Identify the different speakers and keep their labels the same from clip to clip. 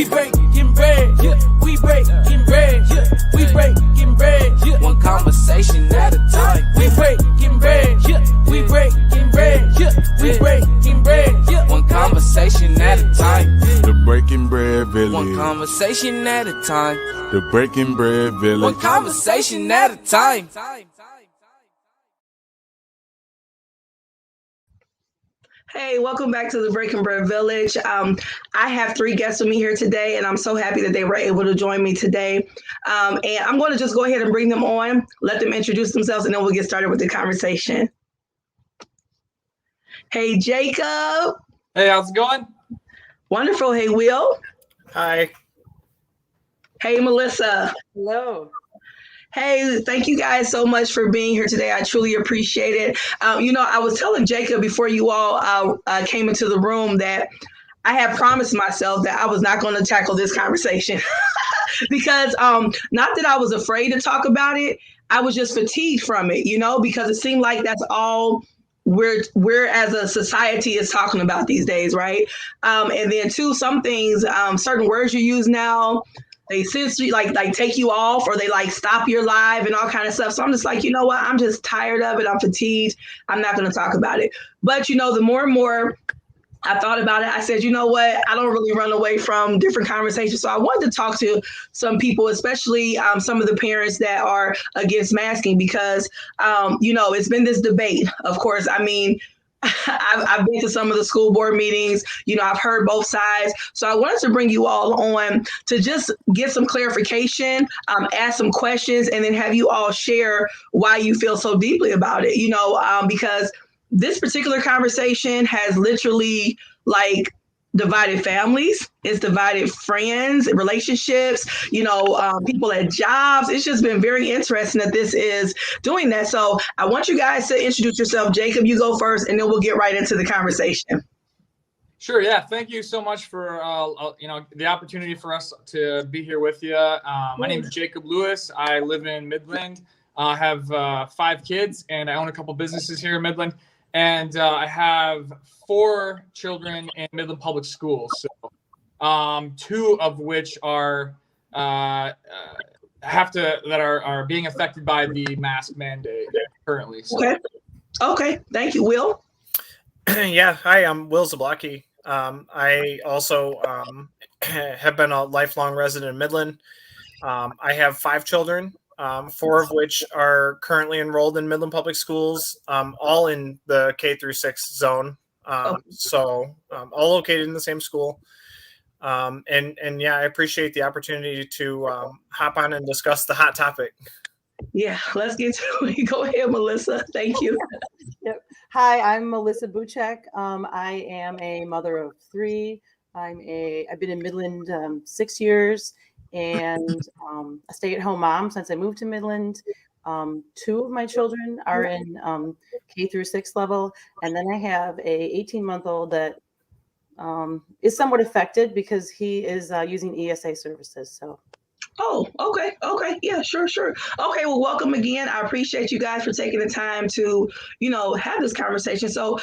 Speaker 1: breaking bread, yeah. We breaking bread, yeah. We breaking bread, yeah. One conversation at a time. We breaking bread, yeah. We breaking bread, yeah. We breaking bread, yeah. One conversation at a time.
Speaker 2: The Breaking Bread Village.
Speaker 1: One conversation at a time.
Speaker 2: The Breaking Bread Village.
Speaker 1: One conversation at a time.
Speaker 3: Hey, welcome back to the Breaking Bread Village. I have 3 guests with me here today, and I'm so happy that they were able to join me today. And I'm going to just go ahead and bring them on, let them introduce themselves, and then we'll get started with the conversation. Hey, Jacob.
Speaker 4: Hey, how's it going?
Speaker 3: Wonderful. Hey, Will.
Speaker 4: Hi.
Speaker 3: Hey, Melissa.
Speaker 5: Hello.
Speaker 3: Hey, thank you guys so much for being here today. I truly appreciate it. I was telling Jacob before you all came into the room that I had promised myself that I was not going to tackle this conversation because not that I was afraid to talk about it. I was just fatigued from it, because it seemed like that's all we're as a society is talking about these days, right? And then too, some things, certain words you use now, they essentially like take you off, or they like stop your live and all kind of stuff. So I'm just like, you know what? I'm just tired of it. I'm fatigued. I'm not going to talk about it. But, the more and more I thought about it, I said, you know what? I don't really run away from different conversations. So I wanted to talk to some people, especially some of the parents that are against masking, because, it's been this debate. Of course, I mean, I've been to some of the school board meetings, I've heard both sides. So I wanted to bring you all on to just get some clarification, ask some questions, and then have you all share why you feel so deeply about it, because this particular conversation has literally divided families. It's divided friends, relationships, people at jobs. It's just been very interesting that this is doing that. So I want you guys to introduce yourself. Jacob, you go first, and then we'll get right into the conversation.
Speaker 4: Sure. Yeah. Thank you so much for, the opportunity for us to be here with you. My name is Jacob Lewis. I live in Midland. I have 5 kids, and I own a couple businesses here in Midland. And I have 4 children in Midland Public Schools. So 2 of which are are being affected by the mask mandate currently. So.
Speaker 3: Okay. Thank you, Will.
Speaker 6: Yeah. Hi, I'm Will Zablocki. I also have been a lifelong resident in Midland. I have 5 children. 4 of which are currently enrolled in Midland Public Schools, all in the K through 6 zone. So all located in the same school. And yeah, I appreciate the opportunity to hop on and discuss the hot topic.
Speaker 3: Yeah, let's get to it. Go ahead, Melissa. Thank you.
Speaker 5: Yep. Hi, I'm Melissa Buchek. I am a mother of 3. I've been in Midland 6 years. And a stay-at-home mom since I moved to Midland. 2 of my children are in K through 6 level, and then I have a 18-month-old that is somewhat affected because he is using ESA services. So.
Speaker 3: Oh, okay. Yeah, sure. Okay, well, welcome again. I appreciate you guys for taking the time to, have this conversation. So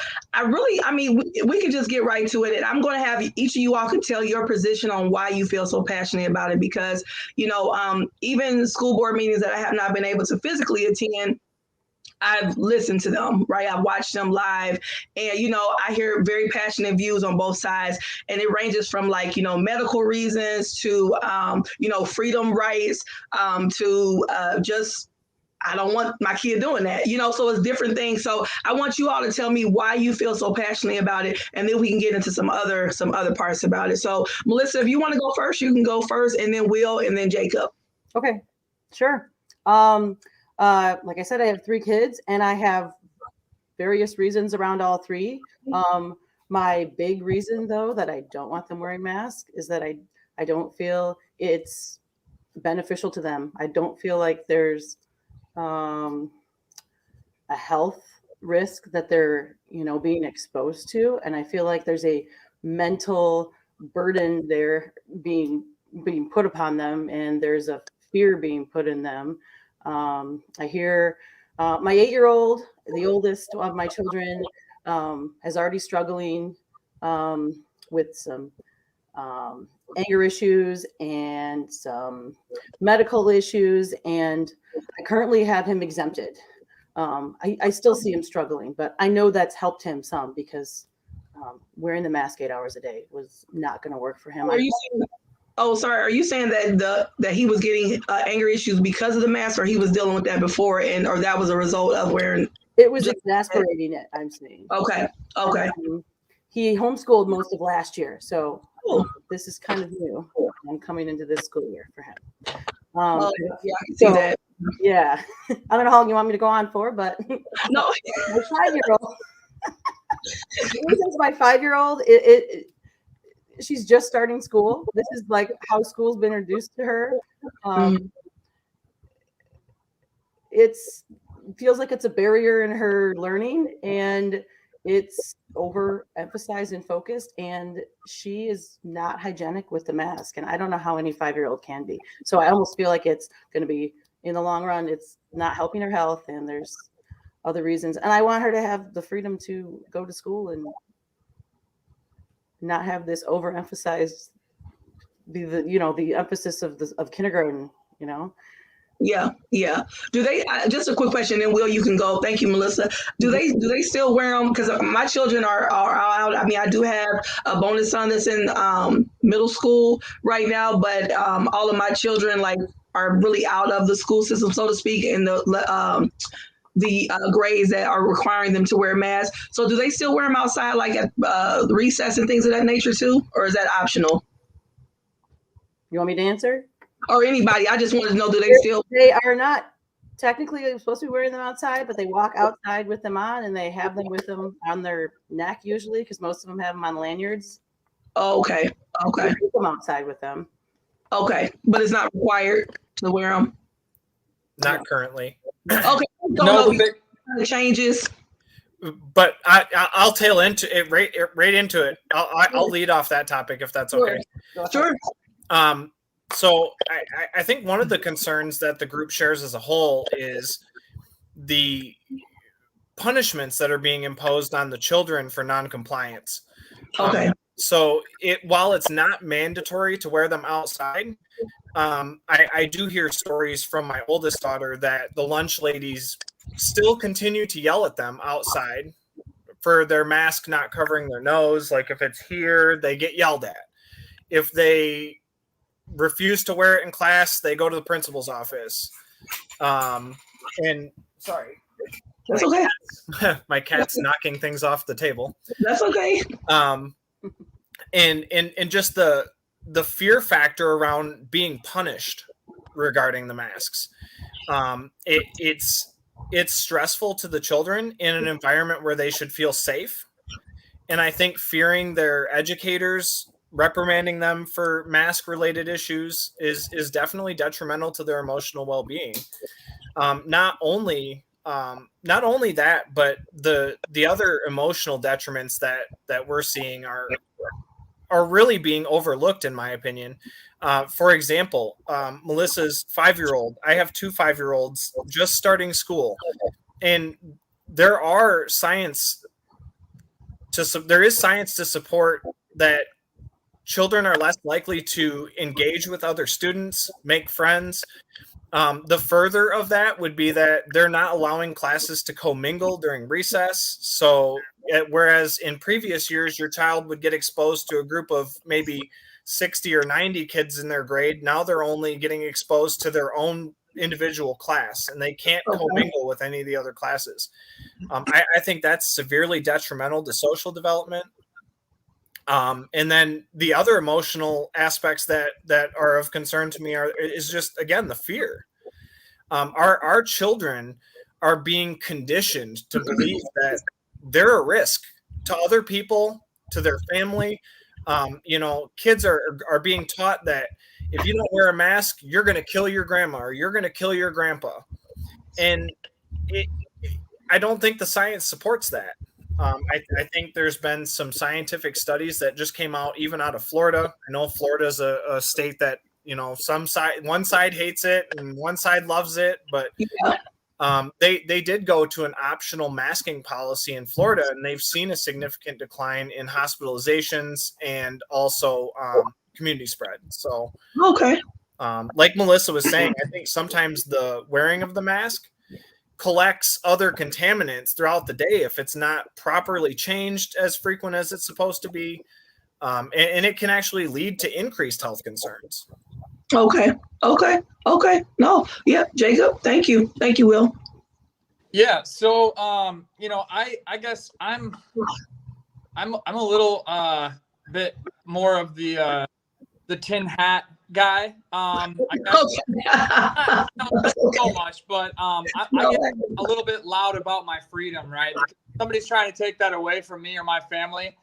Speaker 3: we can just get right to it. And I'm going to have each of you all can tell your position on why you feel so passionate about it, because, even school board meetings that I have not been able to physically attend, I've listened to them, right? I've watched them live, and, I hear very passionate views on both sides, and it ranges from medical reasons to, freedom rights, to just, I don't want my kid doing that, so it's different things. So I want you all to tell me why you feel so passionately about it, and then we can get into some other parts about it. So Melissa, if you want to go first, you can go first, and then Will, and then Jacob.
Speaker 5: Okay, sure. Like I said, I have 3 kids, and I have various reasons around all 3. My big reason, though, that I don't want them wearing masks is that I don't feel it's beneficial to them. I don't feel like there's a health risk that they're, being exposed to. And I feel like there's a mental burden there being put upon them, and there's a fear being put in them. I hear my 8-year-old, the oldest of my children, is already struggling with some anger issues and some medical issues, and I currently have him exempted. I still see him struggling, but I know that's helped him some because wearing the mask 8 hours a day was not going to work for him.
Speaker 3: Are you saying, oh, sorry. Are you saying that he was getting anger issues because of the mask, or he was dealing with that before, or that was a result of wearing?
Speaker 5: It was exasperating it, I'm saying.
Speaker 3: Okay.
Speaker 5: He homeschooled most of last year, so this is kind of new. I'm coming into this school year for him.
Speaker 3: Yeah, I can see that.
Speaker 5: Yeah, I don't know how long you want me to go on for, but
Speaker 3: No.
Speaker 5: my 5-year-old. My 5-year-old, she's just starting school. This is like how school's been introduced to her. It feels like it's a barrier in her learning, and it's overemphasized and focused, and she is not hygienic with the mask, and I don't know how any 5-year-old can be. So I almost feel like it's going to be, in the long run, it's not helping her health, and there's other reasons, and I want her to have the freedom to go to school and not have this overemphasized the emphasis of kindergarten.
Speaker 3: Yeah. Do they? Just a quick question, and Will, you can go. Thank you, Melissa. Do they still wear them? Because my children are out. I mean, I do have a bonus son that's in middle school right now, but all of my children are really out of the school system, so to speak, in the grades that are requiring them to wear masks. So do they still wear them outside, like at recess and things of that nature too, or is that optional?
Speaker 5: You want me to answer?
Speaker 3: Or anybody? I just wanted to know, do they still?
Speaker 5: They are not technically supposed to be wearing them outside, but they walk outside with them on, and they have them with them on their neck usually, because most of them have them on lanyards.
Speaker 3: Oh, okay.
Speaker 5: They keep them outside with them.
Speaker 3: Okay, but it's not required to wear them.
Speaker 6: Not currently.
Speaker 3: Okay.
Speaker 4: No,
Speaker 3: the changes.
Speaker 6: But I'll tail into it right into it. I'll lead off that topic if that's okay.
Speaker 3: Sure.
Speaker 6: So I think one of the concerns that the group shares as a whole is the punishments that are being imposed on the children for noncompliance.
Speaker 3: Okay.
Speaker 6: So while it's not mandatory to wear them outside, I do hear stories from my oldest daughter that the lunch ladies still continue to yell at them outside for their mask not covering their nose. Like if it's here, they get yelled at. If they refuse to wear it in class, they go to the principal's office. And sorry,
Speaker 3: that's okay.
Speaker 6: My cat's knocking things off the table.
Speaker 3: That's okay.
Speaker 6: And just the fear factor around being punished regarding the masks. It's stressful to the children in an environment where they should feel safe. And I think fearing their educators reprimanding them for mask related issues is definitely detrimental to their emotional well-being. Not only that, but the other emotional detriments that we're seeing are really being overlooked, in my opinion. For example, Melissa's 5-year-old. I have 2 5-year-olds just starting school, and there is science to support that children are less likely to engage with other students, make friends. The further of that would be that they're not allowing classes to commingle during recess. So whereas in previous years, your child would get exposed to a group of maybe 60 or 90 kids in their grade, now they're only getting exposed to their own individual class, and they can't commingle with any of the other classes. I think that's severely detrimental to social development. And then the other emotional aspects that are of concern to me is just, again, the fear. Our children are being conditioned to believe that they're a risk to other people, to their family. Kids are being taught that if you don't wear a mask, you're going to kill your grandma or you're going to kill your grandpa. And I don't think the science supports that. I think there's been some scientific studies that just came out, even out of Florida. I know Florida is a state that, one side hates it and one side loves it, but They did go to an optional masking policy in Florida, and they've seen a significant decline in hospitalizations and also community spread. So,
Speaker 3: Okay.
Speaker 6: like Melissa was saying, I think sometimes the wearing of the mask collects other contaminants throughout the day if it's not properly changed as frequent as it's supposed to be. And it can actually lead to increased health concerns.
Speaker 3: Okay. Okay. No. Yeah, Jacob. Thank you. Thank you, Will.
Speaker 4: Yeah. So, I guess I'm a little bit more of the tin hat guy. I guess not so much, but I get a little bit loud about my freedom, right? Because if somebody's trying to take that away from me or my family,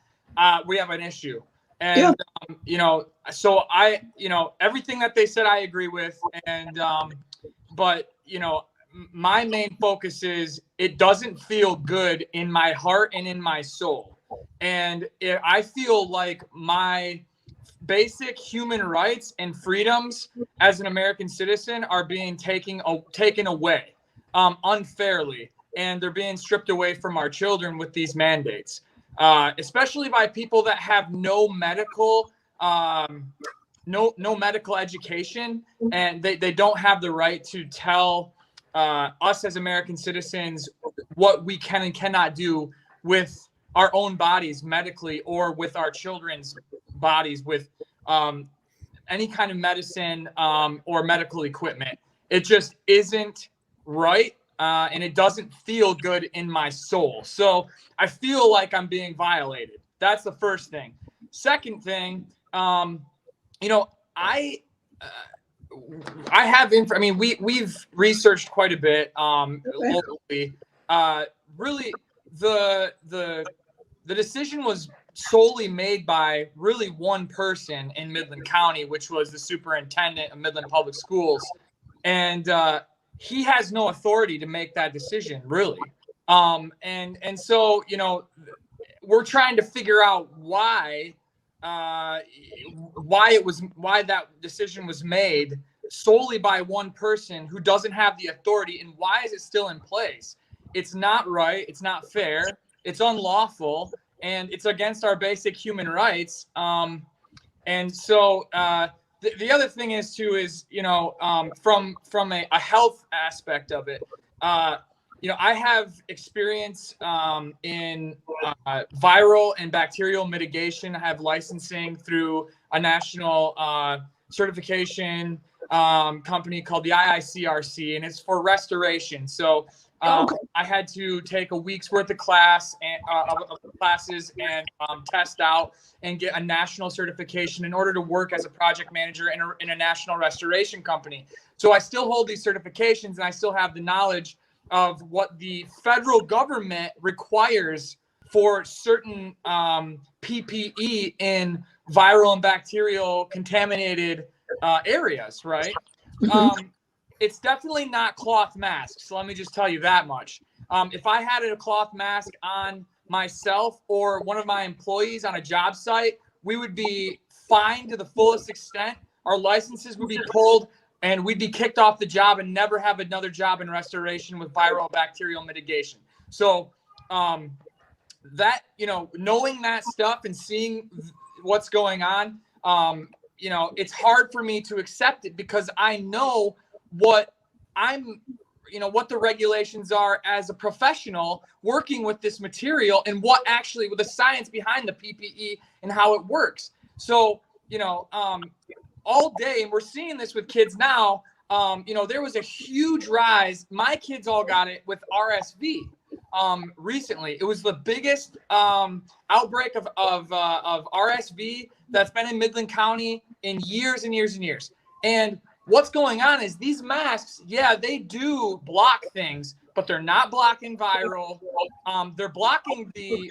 Speaker 4: we have an issue. And so everything that they said I agree with, and but my main focus is it doesn't feel good in my heart and in my soul, and I feel like my basic human rights and freedoms as an American citizen are being taken away unfairly, and they're being stripped away from our children with these mandates, especially by people that have no medical education, and they don't have the right to tell us as American citizens what we can and cannot do with our own bodies medically, or with our children's bodies with any kind of medicine or medical equipment. It just isn't right, and it doesn't feel good in my soul. So I feel like I'm being violated. That's the first thing. Second thing, I have we've researched quite a bit locally. Really, the decision was solely made by really one person in Midland County, which was the superintendent of Midland Public Schools, and he has no authority to make that decision, really. And so we're trying to figure out why that decision was made solely by one person who doesn't have the authority, and why is it still in place? It's not right. It's not fair. It's unlawful, and it's against our basic human rights. And so the other thing is too is from a health aspect of it. I have experience in viral and bacterial mitigation. I have licensing through a national certification company called the IICRC, and it's for restoration. So I had to take a week's worth of classes and test out and get a national certification in order to work as a project manager in a national restoration company. So I still hold these certifications, and I still have the knowledge of what the federal government requires for certain PPE in viral and bacterial contaminated areas, right? It's definitely not cloth masks. So let me just tell you that much. If I had a cloth mask on myself or one of my employees on a job site, we would be fined to the fullest extent. Our licenses would be pulled, and we'd be kicked off the job and never have another job in restoration with viral bacterial mitigation. So that, knowing that stuff and seeing what's going on, it's hard for me to accept it, because I know what the regulations are as a professional working with this material, and what actually with the science behind the PPE and how it works. So, all day, and we're seeing this with kids now, there was a huge rise. My kids all got it with RSV recently. It was the biggest outbreak of RSV that's been in Midland County in years and years and years. And what's going on is these masks, yeah, they do block things, but they're not blocking viral. They're blocking the,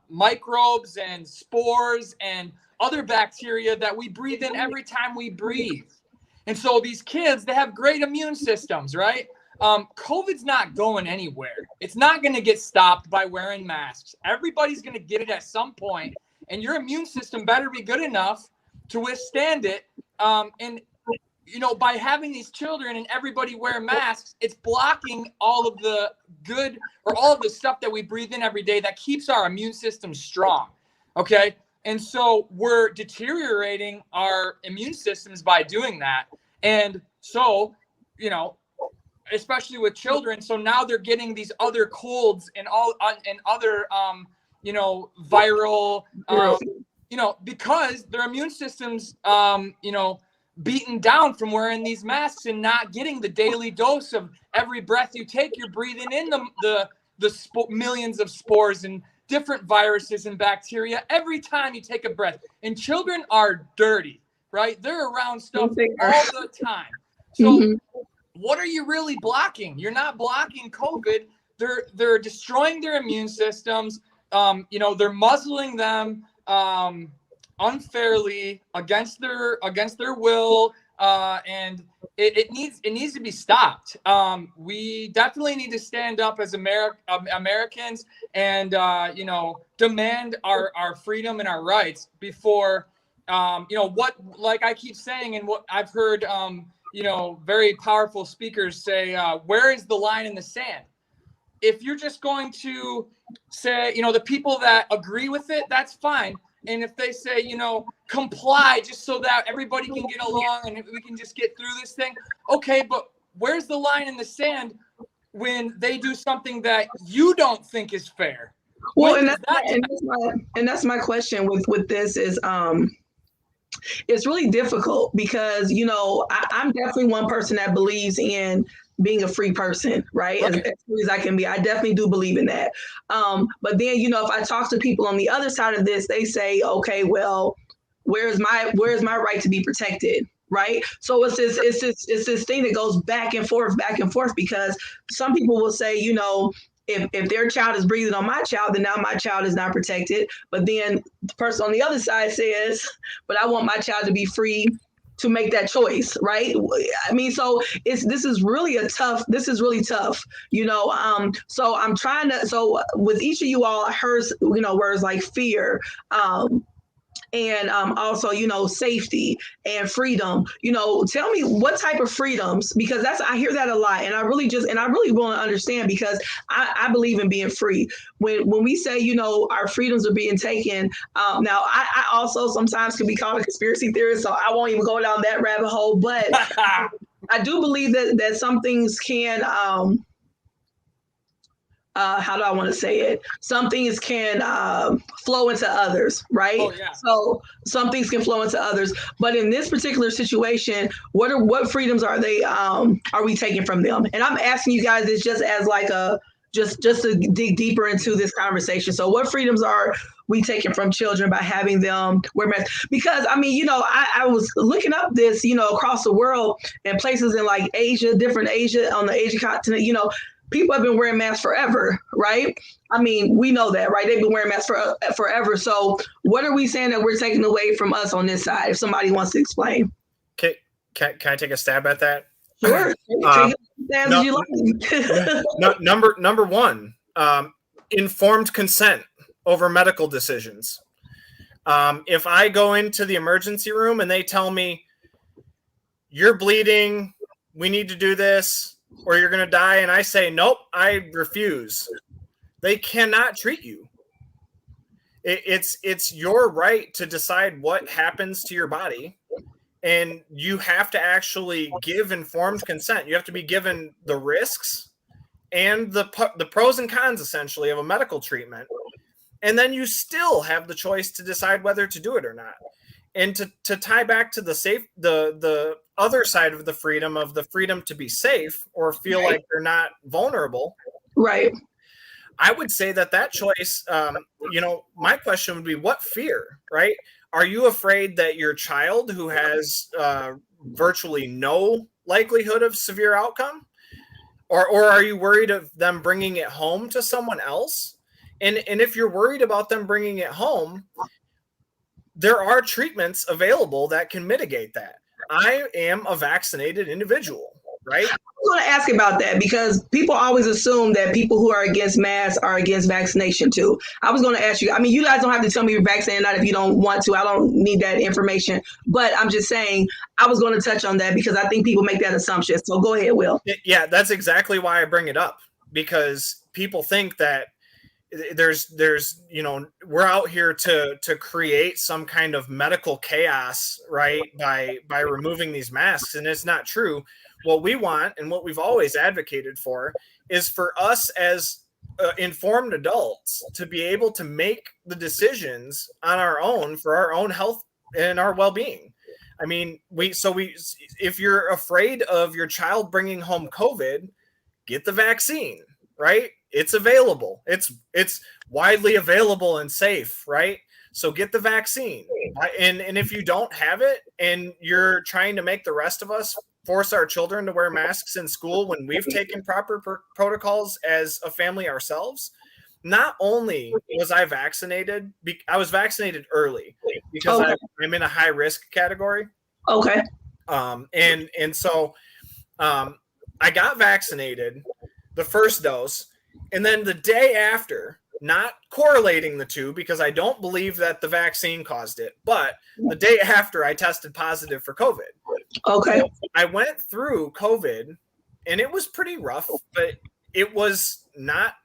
Speaker 4: microbes and spores and other bacteria that we breathe in every time we breathe. And so these kids, they have great immune systems, right? COVID's not going anywhere. It's not going to get stopped by wearing masks. Everybody's going to get it at some point, and your immune system better be good enough to withstand it. And by having these children and everybody wear masks, it's blocking all of the good or all of the stuff that we breathe in every day that keeps our immune system strong. Okay. And so we're deteriorating our immune systems by doing that. And so, especially with children. So now they're getting these other colds and other, viral, because their immune systems, beaten down from wearing these masks and not getting the daily dose of every breath you take. You're breathing in the millions of spores and different viruses and bacteria every time you take a breath. And children are dirty, right? They're around stuff all the time. So what are you really blocking? You're not blocking COVID. They're destroying their immune systems. They're muzzling them unfairly against their will, and it needs to be stopped. We definitely need to stand up as Americans and demand our freedom and our rights before what, like I keep saying, and what I've heard very powerful speakers say, where is the line in the sand? If you're just going to say, the people that agree with it, that's fine. And if they say, comply just so that everybody can get along and we can just get through this thing, okay, but where's the line in the sand when they do something that you don't think is fair?
Speaker 3: Well, and that's my question with this is, it's really difficult because, I'm definitely one person that believes in being a free person, right? As free as I can be. I definitely do believe in that. But then, if I talk to people on the other side of this, they say, okay, well, where's my right to be protected? Right. So it's this thing that goes back and forth, because some people will say, if their child is breathing on my child, then now my child is not protected. But then the person on the other side says, but I want my child to be free to make that choice, right? I mean, so this is really tough. So I'm trying to, so with each of you all, I heard, words like fear, and also, safety and freedom. Tell me what type of freedoms, because I hear that a lot, and I really want to understand, because I believe in being free. When we say, our freedoms are being taken, now I also sometimes can be called a conspiracy theorist, so I won't even go down that rabbit hole. But I do believe that some things can. How do I want to say it? Some things can flow into others, right?
Speaker 4: Oh, yeah.
Speaker 3: So some things can flow into others, but in this particular situation, what freedoms are we taking from them? And I'm asking you guys this just as like just to dig deeper into this conversation. So what freedoms are we taking from children by having them wear masks? Because I mean, I was looking up this, across the world and places in like Asia, on the Asian continent, people have been wearing masks forever, right? I mean, we know that, right? They've been wearing masks forever. So what are we saying that we're taking away from us on this side? If somebody wants to explain.
Speaker 6: Okay. Can I take a stab at that?
Speaker 3: Sure. Take as you like.
Speaker 6: Number one, informed consent over medical decisions. If I go into the emergency room and they tell me, you're bleeding, we need to do this, or you're going to die, and I say, nope, I refuse, they cannot treat you. It's your right to decide what happens to your body, and you have to actually give informed consent. You have to be given the risks and the pros and cons, essentially, of a medical treatment, and then you still have the choice to decide whether to do it or not. And to tie back to the other side of the freedom to be safe or feel like they're not vulnerable.
Speaker 3: Right.
Speaker 6: I would say that choice, my question would be, what fear, right? Are you afraid that your child, who has virtually no likelihood of severe outcome, or are you worried of them bringing it home to someone else? And if you're worried about them bringing it home, there are treatments available that can mitigate that. I am a vaccinated individual. right?
Speaker 3: I'm going to ask about that because people always assume that people who are against masks are against vaccination too. I was going to ask you, I mean, you guys don't have to tell me you're vaccinated or not if you don't want to. I don't need that information. But I'm just saying, I was going to touch on that because I think people make that assumption. So go ahead, Will.
Speaker 6: Yeah, that's exactly why I bring it up, because people think that there's we're out here to create some kind of medical chaos, right, by removing these masks, and it's not true. What we want and what we've always advocated for is for us as informed adults to be able to make the decisions on our own for our own health and our well-being. I mean, if you're afraid of your child bringing home COVID, get the vaccine, right? It's available. It's widely available and safe, right? So get the vaccine. And if you don't have it and you're trying to make the rest of us force our children to wear masks in school when we've taken proper protocols as a family ourselves, not only was I vaccinated, I was vaccinated early because I'm in a high risk category.
Speaker 3: Okay.
Speaker 6: So I got vaccinated, the first dose, and then the day after, not correlating the two because I don't believe that the vaccine caused it, but the day after I tested positive for COVID.
Speaker 3: Okay.
Speaker 6: So I went through COVID and it was pretty rough, but it was not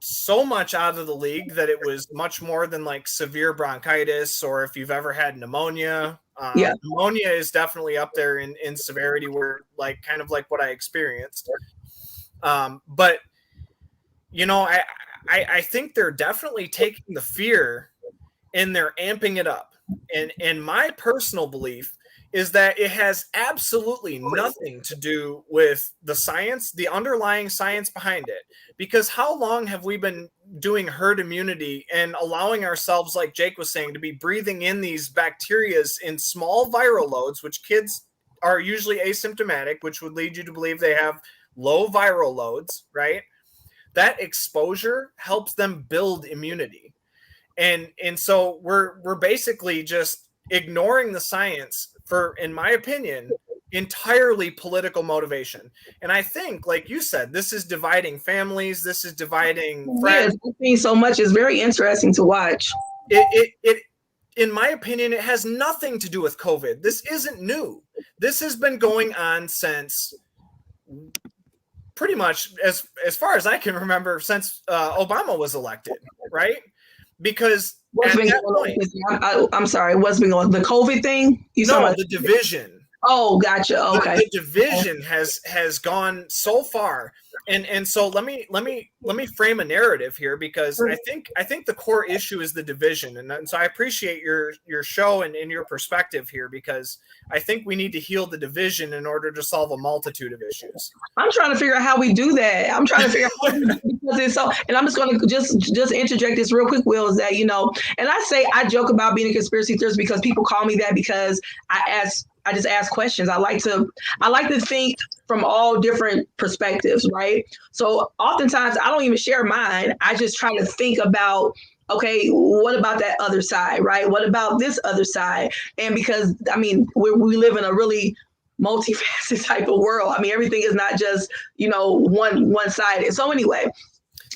Speaker 6: so much out of the league that it was much more than like severe bronchitis, or if you've ever had pneumonia. Pneumonia is definitely up there in severity, where like kind of like what I experienced. But I think they're definitely taking the fear and they're amping it up. And my personal belief is that it has absolutely nothing to do with the science, the underlying science behind it. Because how long have we been doing herd immunity and allowing ourselves, like Jake was saying, to be breathing in these bacterias in small viral loads, which kids are usually asymptomatic, which would lead you to believe they have low viral loads, right? That exposure helps them build immunity. And so we're basically just ignoring the science for, in my opinion, entirely political motivation. And I think, like you said, this is dividing families. This is dividing friends.
Speaker 3: Yes, so much is very interesting to watch.
Speaker 6: It in my opinion, it has nothing to do with COVID. This isn't new. This has been going on since pretty much as far as I can remember, since Obama was elected, right? Because at that point,
Speaker 3: I'm sorry, what's been going on? The COVID thing?
Speaker 6: The division.
Speaker 3: Oh, gotcha. Okay.
Speaker 6: The division has gone so far. And so let me frame a narrative here, because I think the core issue is the division. And so I appreciate your show and your perspective here, because I think we need to heal the division in order to solve a multitude of issues.
Speaker 3: I'm trying to figure out how we do that. I'm trying to figure out how we do that, because it's so, and I'm just going to just interject this real quick, Will, is that, and I joke about being a conspiracy theorist because people call me that because I just ask questions. I like to think from all different perspectives, right? So oftentimes I don't even share mine. I just try to think about, okay, what about that other side, right? What about this other side? And because, we live in a really multifaceted type of world. Everything is not just, one-sided. So anyway,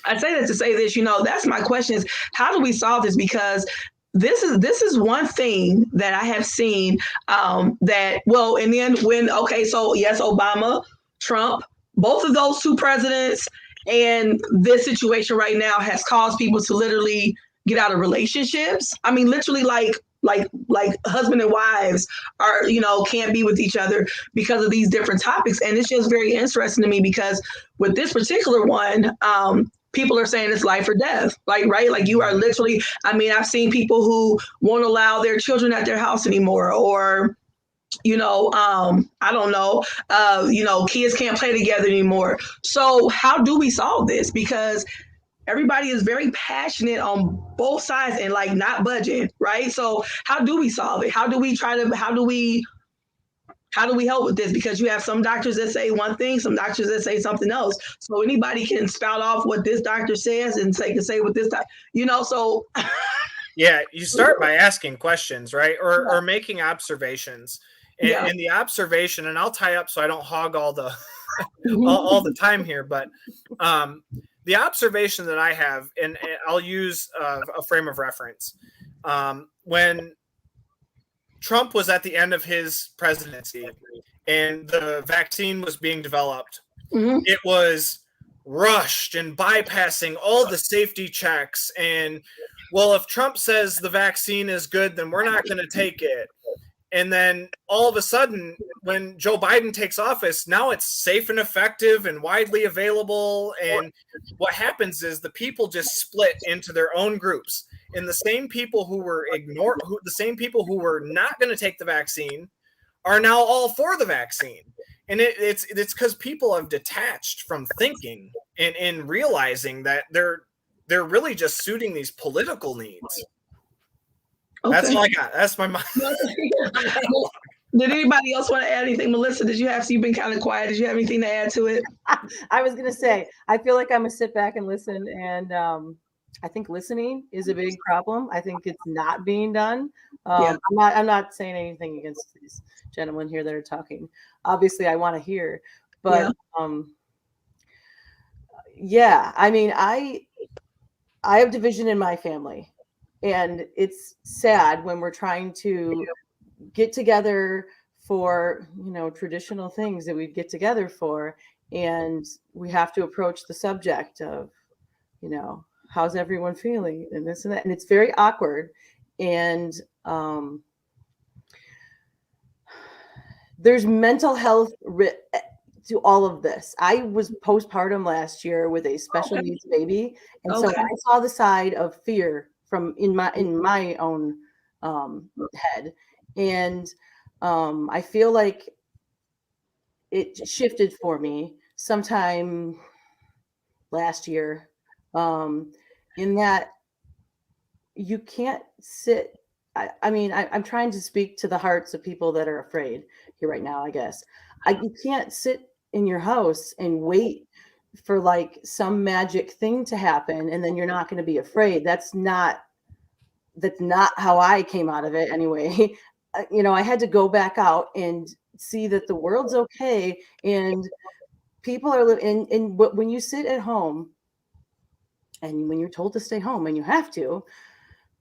Speaker 3: I say that to say this, that's my question is, how do we solve this? Because this is one thing that I have seen that, well, in the end, so yes, Obama, Trump, both of those two presidents, and this situation right now has caused people to literally get out of relationships. Literally like husband and wives are, can't be with each other because of these different topics. And it's just very interesting to me because with this particular one, people are saying it's life or death, right? Like you are literally, I've seen people who won't allow their children at their house anymore, or, I don't know, kids can't play together anymore. So how do we solve this? Because everybody is very passionate on both sides and not budging, right? So how do we solve it? How do we help with this? Because you have some doctors that say one thing, some doctors that say something else. So anybody can spout off what this doctor says and say what this doctor, so.
Speaker 6: Yeah, you start by asking questions, right? Or making observations. And the observation, and I'll tie up so I don't hog all the all the time here, but the observation that I have, and I'll use a frame of reference. When Trump was at the end of his presidency and the vaccine was being developed, it was rushed and bypassing all the safety checks. And, well, if Trump says the vaccine is good, then we're not going to take it. And then all of a sudden, when Joe Biden takes office, now it's safe and effective and widely available. And what happens is the people just split into their own groups. And the same people who were the same people who were not going to take the vaccine are now all for the vaccine. And it's because people have detached from thinking and realizing that they're really just suiting these political needs. Okay. That's all I got. That's my mind.
Speaker 3: Did anybody else want to add anything? Melissa, you've been kind of quiet. Did you have anything to add to it?
Speaker 5: I was going to say, I feel like I'm a sit back and listen. And I think listening is a big problem. I think it's not being done. I'm not saying anything against these gentlemen here that are talking. Obviously, I want to hear. But I mean, I have division in my family. And it's sad when we're trying to get together for, traditional things that we get together for. And we have to approach the subject of, how's everyone feeling and this and that. And it's very awkward. And there's mental health to all of this. I was postpartum last year with a special needs baby. And so I saw the side of fear from in my own head. And I feel like it shifted for me sometime last year, in that you can't sit. I'm trying to speak to the hearts of people that are afraid here right now, I guess. You can't sit in your house and wait for like some magic thing to happen and then you're not going to be afraid. That's not how I came out of it anyway. I had to go back out and see that the world's okay and people are living. And when you sit at home and when you're told to stay home and you have to,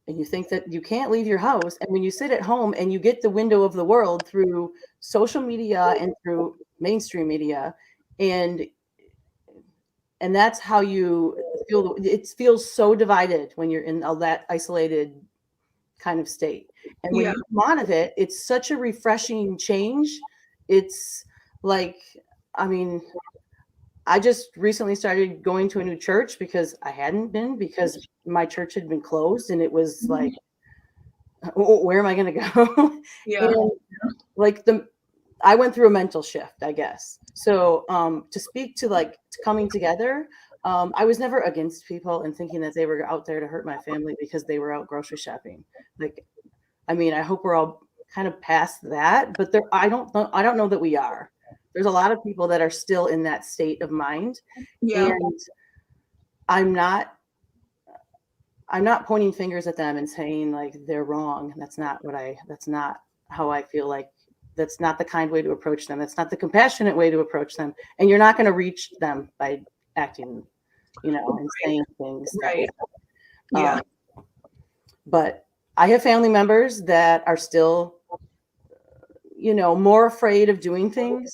Speaker 5: and you think that you can't leave your house, and when you sit at home and you get the window of the world through social media and through mainstream media, and that's how you feel. It feels so divided when you're in that isolated kind of state. And when you come out of it, it's such a refreshing change. It's like, I just recently started going to a new church because I hadn't been, because my church had been closed, and it was like, where am I going to go? And I went through a mental shift, I guess. So to speak to coming together, I was never against people and thinking that they were out there to hurt my family because they were out grocery shopping. I hope we're all kind of past that, but I don't know that we are. There's a lot of people that are still in that state of mind. And I'm not pointing fingers at them and saying like they're wrong. That's not how I feel like. That's not the kind way to approach them. That's not the compassionate way to approach them. And you're not going to reach them by acting, and saying things.
Speaker 3: Right.
Speaker 5: But I have family members that are still, more afraid of doing things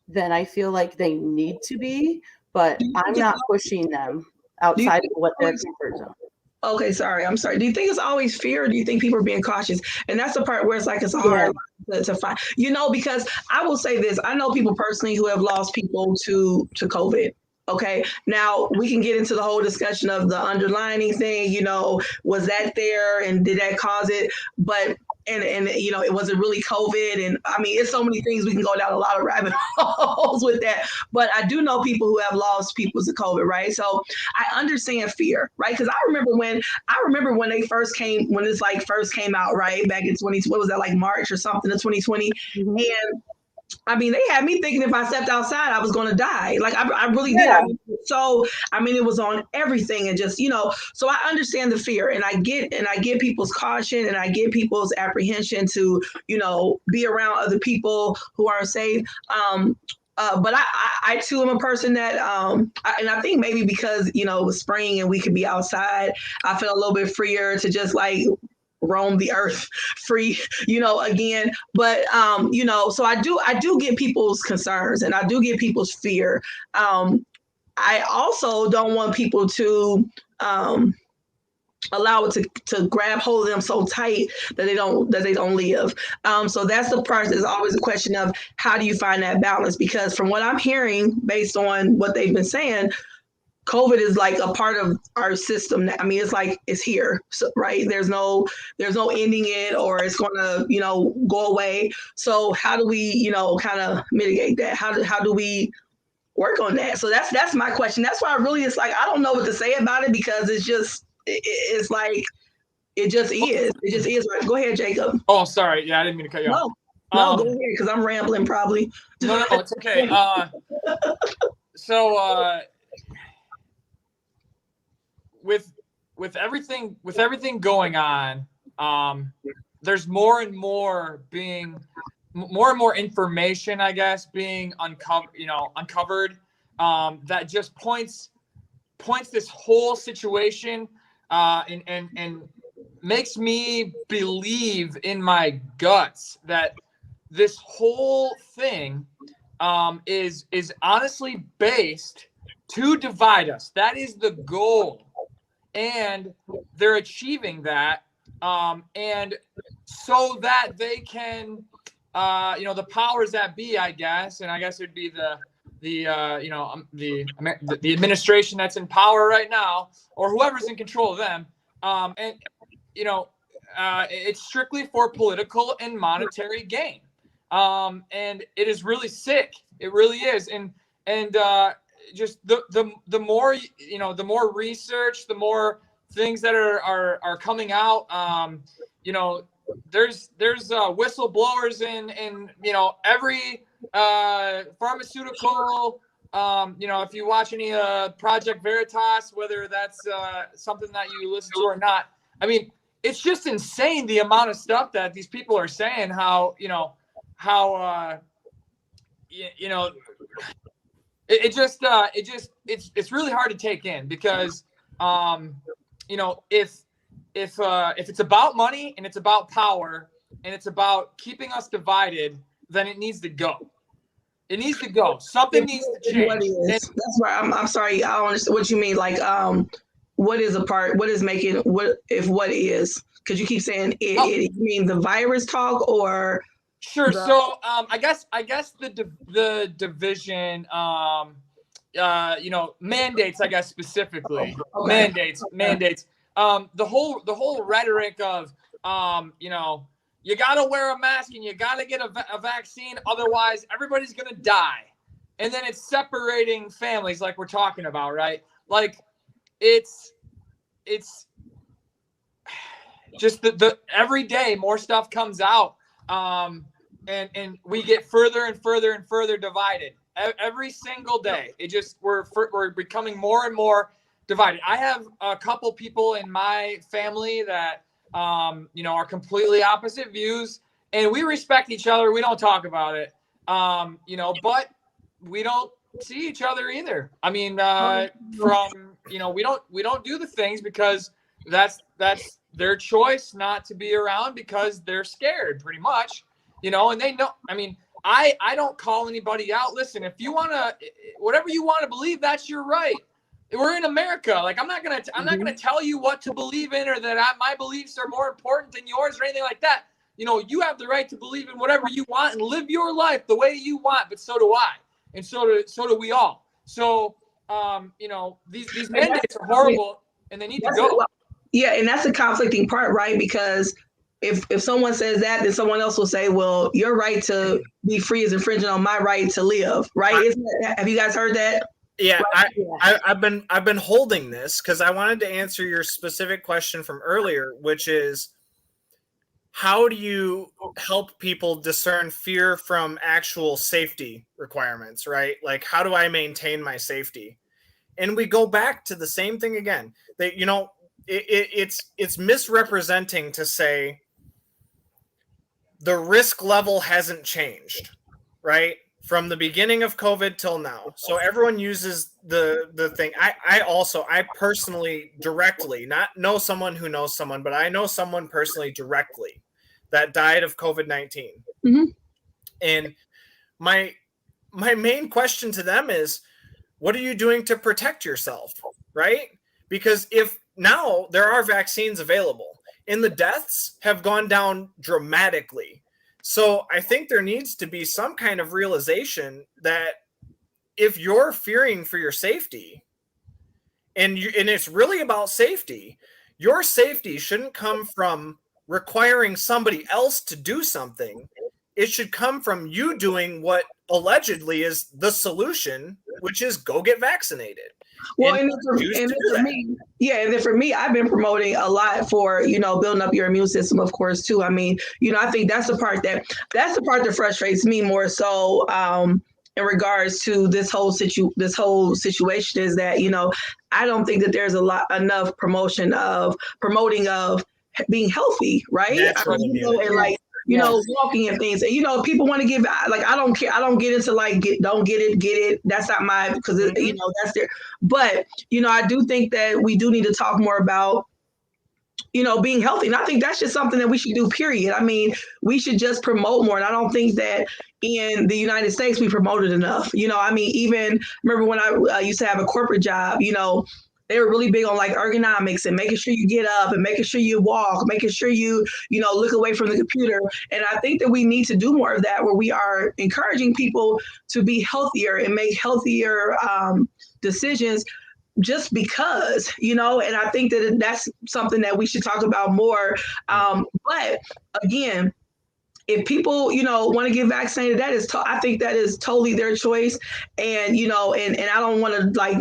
Speaker 5: than I feel like they need to be, but I'm not pushing them outside of what their comfort zone.
Speaker 3: Okay, sorry. I'm sorry. Do you think it's always fear, or do you think people are being cautious? And that's the part where it's like it's hard to find. Because I will say this. I know people personally who have lost people to COVID. Okay. Now we can get into the whole discussion of the underlining thing, was that there and did that cause it? But and it wasn't really COVID. And it's so many things, we can go down a lot of rabbit holes with that. But I do know people who have lost people to COVID, right? So I understand fear, right? Because I remember when they first came, when this first came out, right? Back in 2020, what was that, like March or something of 2020? And I mean, they had me thinking if I stepped outside, I was going to die. Like I really did.
Speaker 5: Yeah.
Speaker 3: I mean, it was on everything, and just so I understand the fear, and I get people's caution, and I get people's apprehension to be around other people who aren't safe. But I too am a person that, and I think maybe because it was spring and we could be outside, I feel a little bit freer to just like roam the earth free, again. But so I do get people's concerns and I do get people's fear. I also don't want people to allow it to grab hold of them so tight that they don't live. So that's the part. There's always a question of how do you find that balance? Because from what I'm hearing, based on what they've been saying, COVID is like a part of our system. I mean, it's like it's here, so, right? There's no ending it, or it's gonna go away. So how do we kind of mitigate that? How do we work on that? So that's my question. That's why it's like I don't know what to say about it, because it's like it just is. It just is. Go ahead, Jacob.
Speaker 4: Oh, sorry. Yeah, I didn't mean to cut you off.
Speaker 3: No, go ahead, because I'm rambling probably.
Speaker 4: No, it's okay. So with everything going on, there's more and more information, I guess, being uncovered that just points this whole situation and makes me believe in my guts that this whole thing is honestly based to divide us. That is the goal. And they're achieving that. And so that they can, the powers that be, I guess, and I guess it'd be the administration that's in power right now, or whoever's in control of them. It's strictly for political and monetary gain. And it is really sick. It really is. And just the more the more research, the more things that are coming out. There's whistleblowers in every pharmaceutical. If you watch any Project Veritas, whether that's something that you listen to or not, I mean, it's just insane the amount of stuff that these people are saying. It's really hard to take in, because if it's about money and it's about power and it's about keeping us divided, then it needs to go. It needs to go. Something needs to change.
Speaker 3: That's why I'm sorry. I don't understand what you mean. Like, what is a part? What is making what is? Because you keep saying it. You mean the virus talk or?
Speaker 4: Sure. So I guess the division, mandates, I guess, specifically. Okay. Mandates. The whole rhetoric of, you got to wear a mask and you got to get a vaccine. Otherwise, everybody's going to die. And then it's separating families like we're talking about, right? Like it's just the every day more stuff comes out. And we get further and further and further divided every single day. We're becoming more and more divided. I have a couple people in my family that, are completely opposite views, and we respect each other. We don't talk about it, but we don't see each other either. I mean, we don't do the things because that's their choice not to be around because they're scared, pretty much, and they know. I mean, I don't call anybody out. Listen, if you want to, whatever you want to believe, that's your right. We're in America. Like, I'm not gonna tell you what to believe in, or that my beliefs are more important than yours or anything like that. You have the right to believe in whatever you want and live your life the way you want, but so do I, and so do we all. So, these mandates are horrible, and they need to go.
Speaker 3: Yeah, and that's the conflicting part, right? Because if someone says that, then someone else will say, well, your right to be free is infringing on my right to live, right? Have you guys heard that?
Speaker 6: Yeah, I've been holding this because I wanted to answer your specific question from earlier, which is how do you help people discern fear from actual safety requirements, right? Like, how do I maintain my safety? And we go back to the same thing again. That, you know, it's misrepresenting to say the risk level hasn't changed, right? From the beginning of COVID till now. So everyone uses the thing. I personally directly, not know someone who knows someone, but I know someone personally directly that died of COVID-19.
Speaker 3: Mm-hmm.
Speaker 6: And my main question to them is, what are you doing to protect yourself, right? Because if now there are vaccines available and the deaths have gone down dramatically. So I think there needs to be some kind of realization that if you're fearing for your safety and it's really about safety, your safety shouldn't come from requiring somebody else to do something. It should come from you doing what allegedly is the solution, which is go get vaccinated.
Speaker 3: Well, and then for me, I've been promoting a lot for, you know, building up your immune system, of course, too. I mean, you know, I think that's the part that frustrates me more so in regards to this whole situation is that, you know, I don't think that there's enough promoting of being healthy, right? I mean, you know, and like, you know, walking and things. And, you know, people want to give, like, I don't care. I don't get into like, don't get it. That's not my, because, you know, that's there. But, you know, I do think that we do need to talk more about, you know, being healthy. And I think that's just something that we should do, period. I mean, we should just promote more. And I don't think that in the United States, we promoted enough. You know, I mean, even remember when I used to have a corporate job, you know, they were really big on like ergonomics and making sure you get up and making sure you walk, making sure you know, look away from the computer. And I think that we need to do more of that, where we are encouraging people to be healthier and make healthier decisions just because, you know, and I think that that's something that we should talk about more. But again, if people, you know, want to get vaccinated, I think that is totally their choice. And, you know, and I don't want to like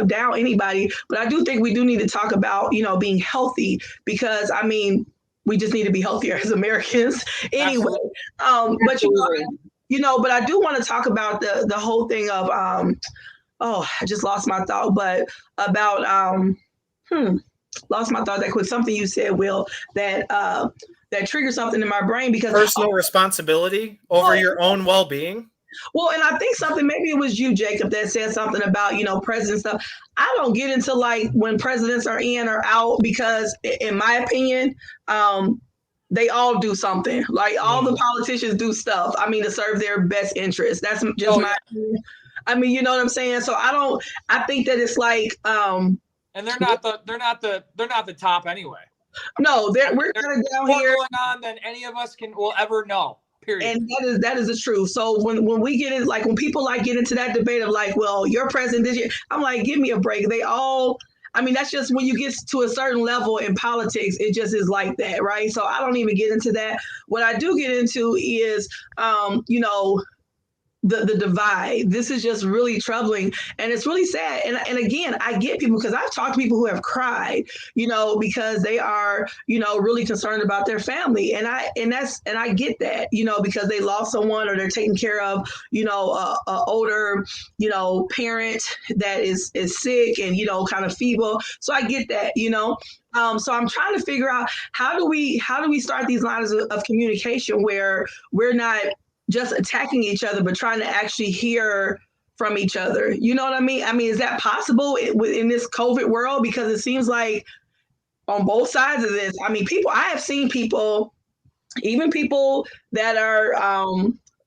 Speaker 3: down anybody, but I do think we do need to talk about, you know, being healthy, because I mean, we just need to be healthier as Americans anyway. But but I do want to talk about the whole thing of, I just lost my thought, but about, lost my thought that quick. Something you said, Will, that triggered something in my brain, because
Speaker 6: personal responsibility over your own well-being.
Speaker 3: Well, and I think maybe it was you, Jacob, that said something about, you know, president stuff. I don't get into like when presidents are in or out, because in my opinion, they all do something. Like all the politicians do stuff, I mean, to serve their best interest. That's just my opinion. I mean, you know what I'm saying? So I think that it's like, and
Speaker 4: they're not the top anyway.
Speaker 3: No, we're kind of down here
Speaker 4: going on than any of us will ever know. Period.
Speaker 3: And that is the truth. So when we get in, like when people like get into that debate of like, well, your president this year, I'm like, give me a break. I mean, that's just when you get to a certain level in politics, it just is like that, right? So I don't even get into that. What I do get into is, you know, the divide. This is just really troubling, and it's really sad. And again, I get people, because I've talked to people who have cried, you know, because they are, you know, really concerned about their family, and I get that, you know, because they lost someone or they're taking care of, you know, a older, you know, parent that is sick and, you know, kind of feeble. So I get that, you know. So I'm trying to figure out how do we start these lines of communication where we're not just attacking each other, but trying to actually hear from each other. You know what I mean? I mean, is that possible in this COVID world? Because it seems like on both sides of this, I mean, I have seen people, even people that are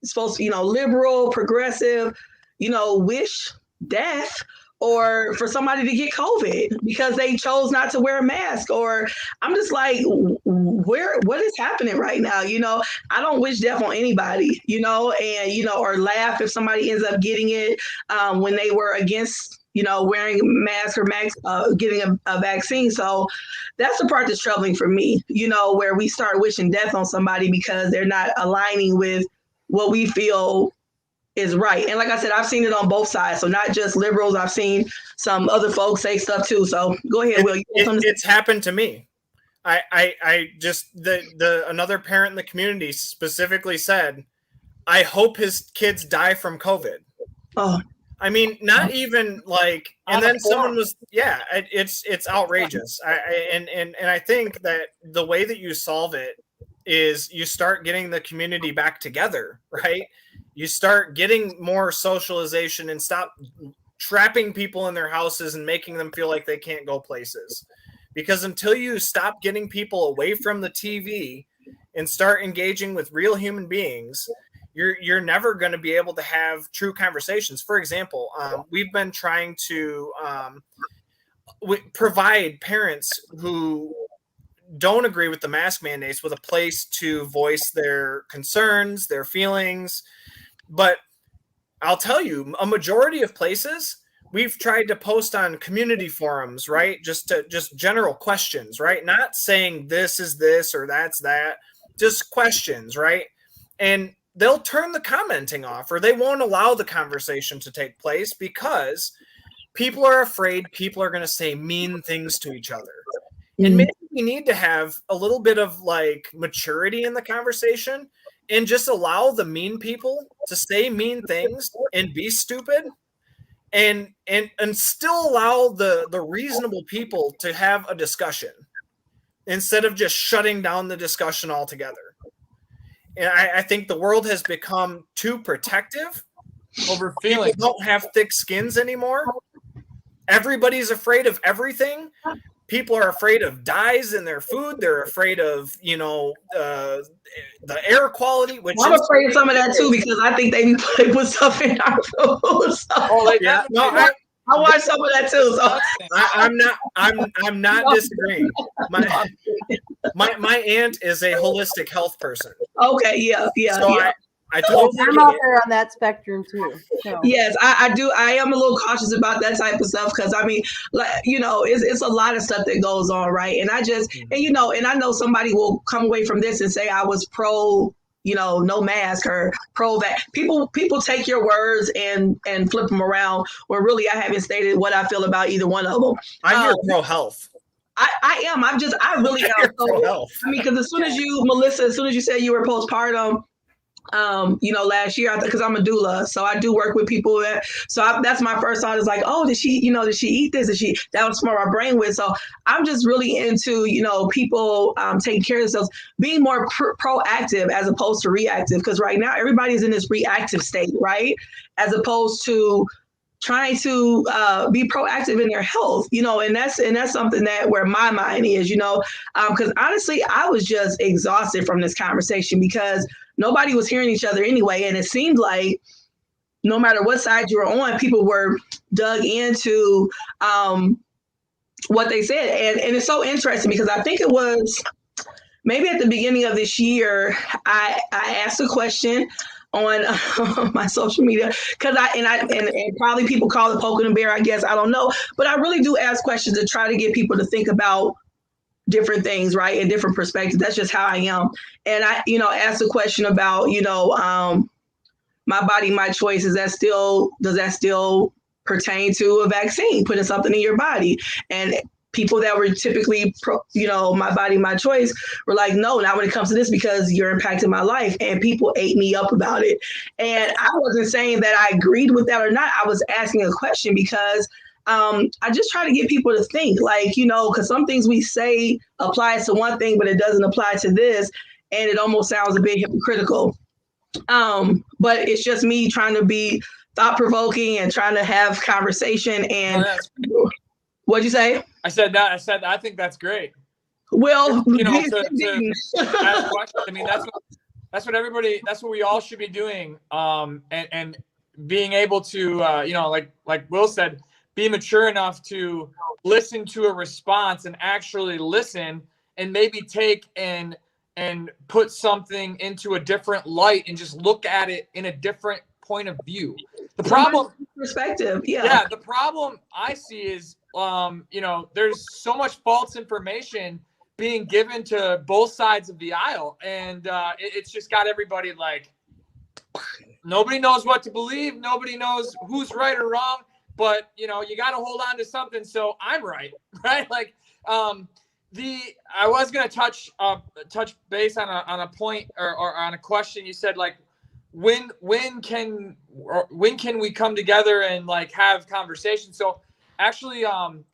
Speaker 3: supposed to, you know, liberal, progressive, you know, wish death or for somebody to get COVID because they chose not to wear a mask. Or I'm just like, what is happening right now? You know, I don't wish death on anybody, you know, and, you know, or laugh if somebody ends up getting it when they were against, you know, wearing masks or getting a vaccine. So that's the part that's troubling for me, you know, where we start wishing death on somebody because they're not aligning with what we feel is right. And like I said, I've seen it on both sides. So not just liberals, I've seen some other folks say stuff too. So go ahead, Will.
Speaker 6: It's happened to me. I just the another parent in the community specifically said, I hope his kids die from COVID.
Speaker 3: Oh,
Speaker 6: I mean, not even like, and then someone was, yeah, it's outrageous. And I think that the way that you solve it is you start getting the community back together, right? You start getting more socialization and stop trapping people in their houses and making them feel like they can't go places. Because until you stop getting people away from the TV and start engaging with real human beings, you're never going to be able to have true conversations. For example, we've been trying to provide parents who don't agree with the mask mandates with a place to voice their concerns, their feelings. But I'll tell you, a majority of places we've tried to post on community forums, right? Just general questions, right? Not saying this is this or that's that, just questions, right? And they'll turn the commenting off, or they won't allow the conversation to take place because people are afraid people are going to say mean things to each other. And maybe we need to have a little bit of like maturity in the conversation and just allow the mean people to say mean things and be stupid and still allow the reasonable people to have a discussion instead of just shutting down the discussion altogether. And I think the world has become too protective.
Speaker 4: Over feelings.
Speaker 6: People don't have thick skins anymore. Everybody's afraid of everything. People are afraid of dyes in their food. They're afraid of, the air quality. Which
Speaker 3: I'm afraid of some of that too because I think they put stuff in our food. So.
Speaker 4: Oh,
Speaker 6: yeah. No,
Speaker 3: I watch some of that too. So
Speaker 6: I'm not disagreeing. My aunt is a holistic health person.
Speaker 3: Okay, yeah.
Speaker 6: So
Speaker 3: yeah.
Speaker 6: I totally
Speaker 5: I'm out there on that spectrum too. So.
Speaker 3: Yes, I do. I am a little cautious about that type of stuff because I mean, like it's a lot of stuff that goes on, right? And I just and I know somebody will come away from this and say I was pro, no mask or pro that. People take your words and flip them around when really I haven't stated what I feel about either one of them.
Speaker 6: I'm your pro health.
Speaker 3: I am. I really am. So, I mean, because as soon as you said you were postpartum. Last year, because I'm a doula, so I do work with people. That's my first thought is like, oh, did she eat this? That was smart my brain with. So I'm just really into, people taking care of themselves, being more proactive as opposed to reactive. Because right now everybody's in this reactive state, right? As opposed to trying to be proactive in their health, and that's something that where my mind is, because honestly, I was just exhausted from this conversation because nobody was hearing each other anyway. And it seemed like no matter what side you were on, people were dug into what they said. And it's so interesting because I think it was maybe at the beginning of this year, I asked a question on my social media because and probably people call it poking the bear, I guess, I don't know, but I really do ask questions to try to get people to think about different things, right, and different perspectives. That's just how I am. And I asked a question about my body, my choice. Does that still pertain to a vaccine, putting something in your body? And people that were typically my body, my choice were like, no, not when it comes to this because you're impacting my life. And people ate me up about it. And I wasn't saying that I agreed with that or not. I was asking a question because I just try to get people to think like, because some things we say applies to one thing, but it doesn't apply to this. And it almost sounds a bit hypocritical. But it's just me trying to be thought provoking and trying to have conversation. And what'd you say?
Speaker 4: I said I think that's great.
Speaker 3: Well,
Speaker 4: to ask questions. I mean, that's what we all should be doing. And being able to, like Will said, be mature enough to listen to a response and actually listen and maybe take and put something into a different light and just look at it in a different point of view. The problem
Speaker 3: perspective.
Speaker 4: Yeah. The problem I see is, there's so much false information being given to both sides of the aisle. And it's just got everybody like, nobody knows what to believe. Nobody knows who's right or wrong. But, you got to hold on to something. So I'm right. Right. Like, I was gonna touch base on a point or on a question. You said like, when can we come together and like have conversations? So actually,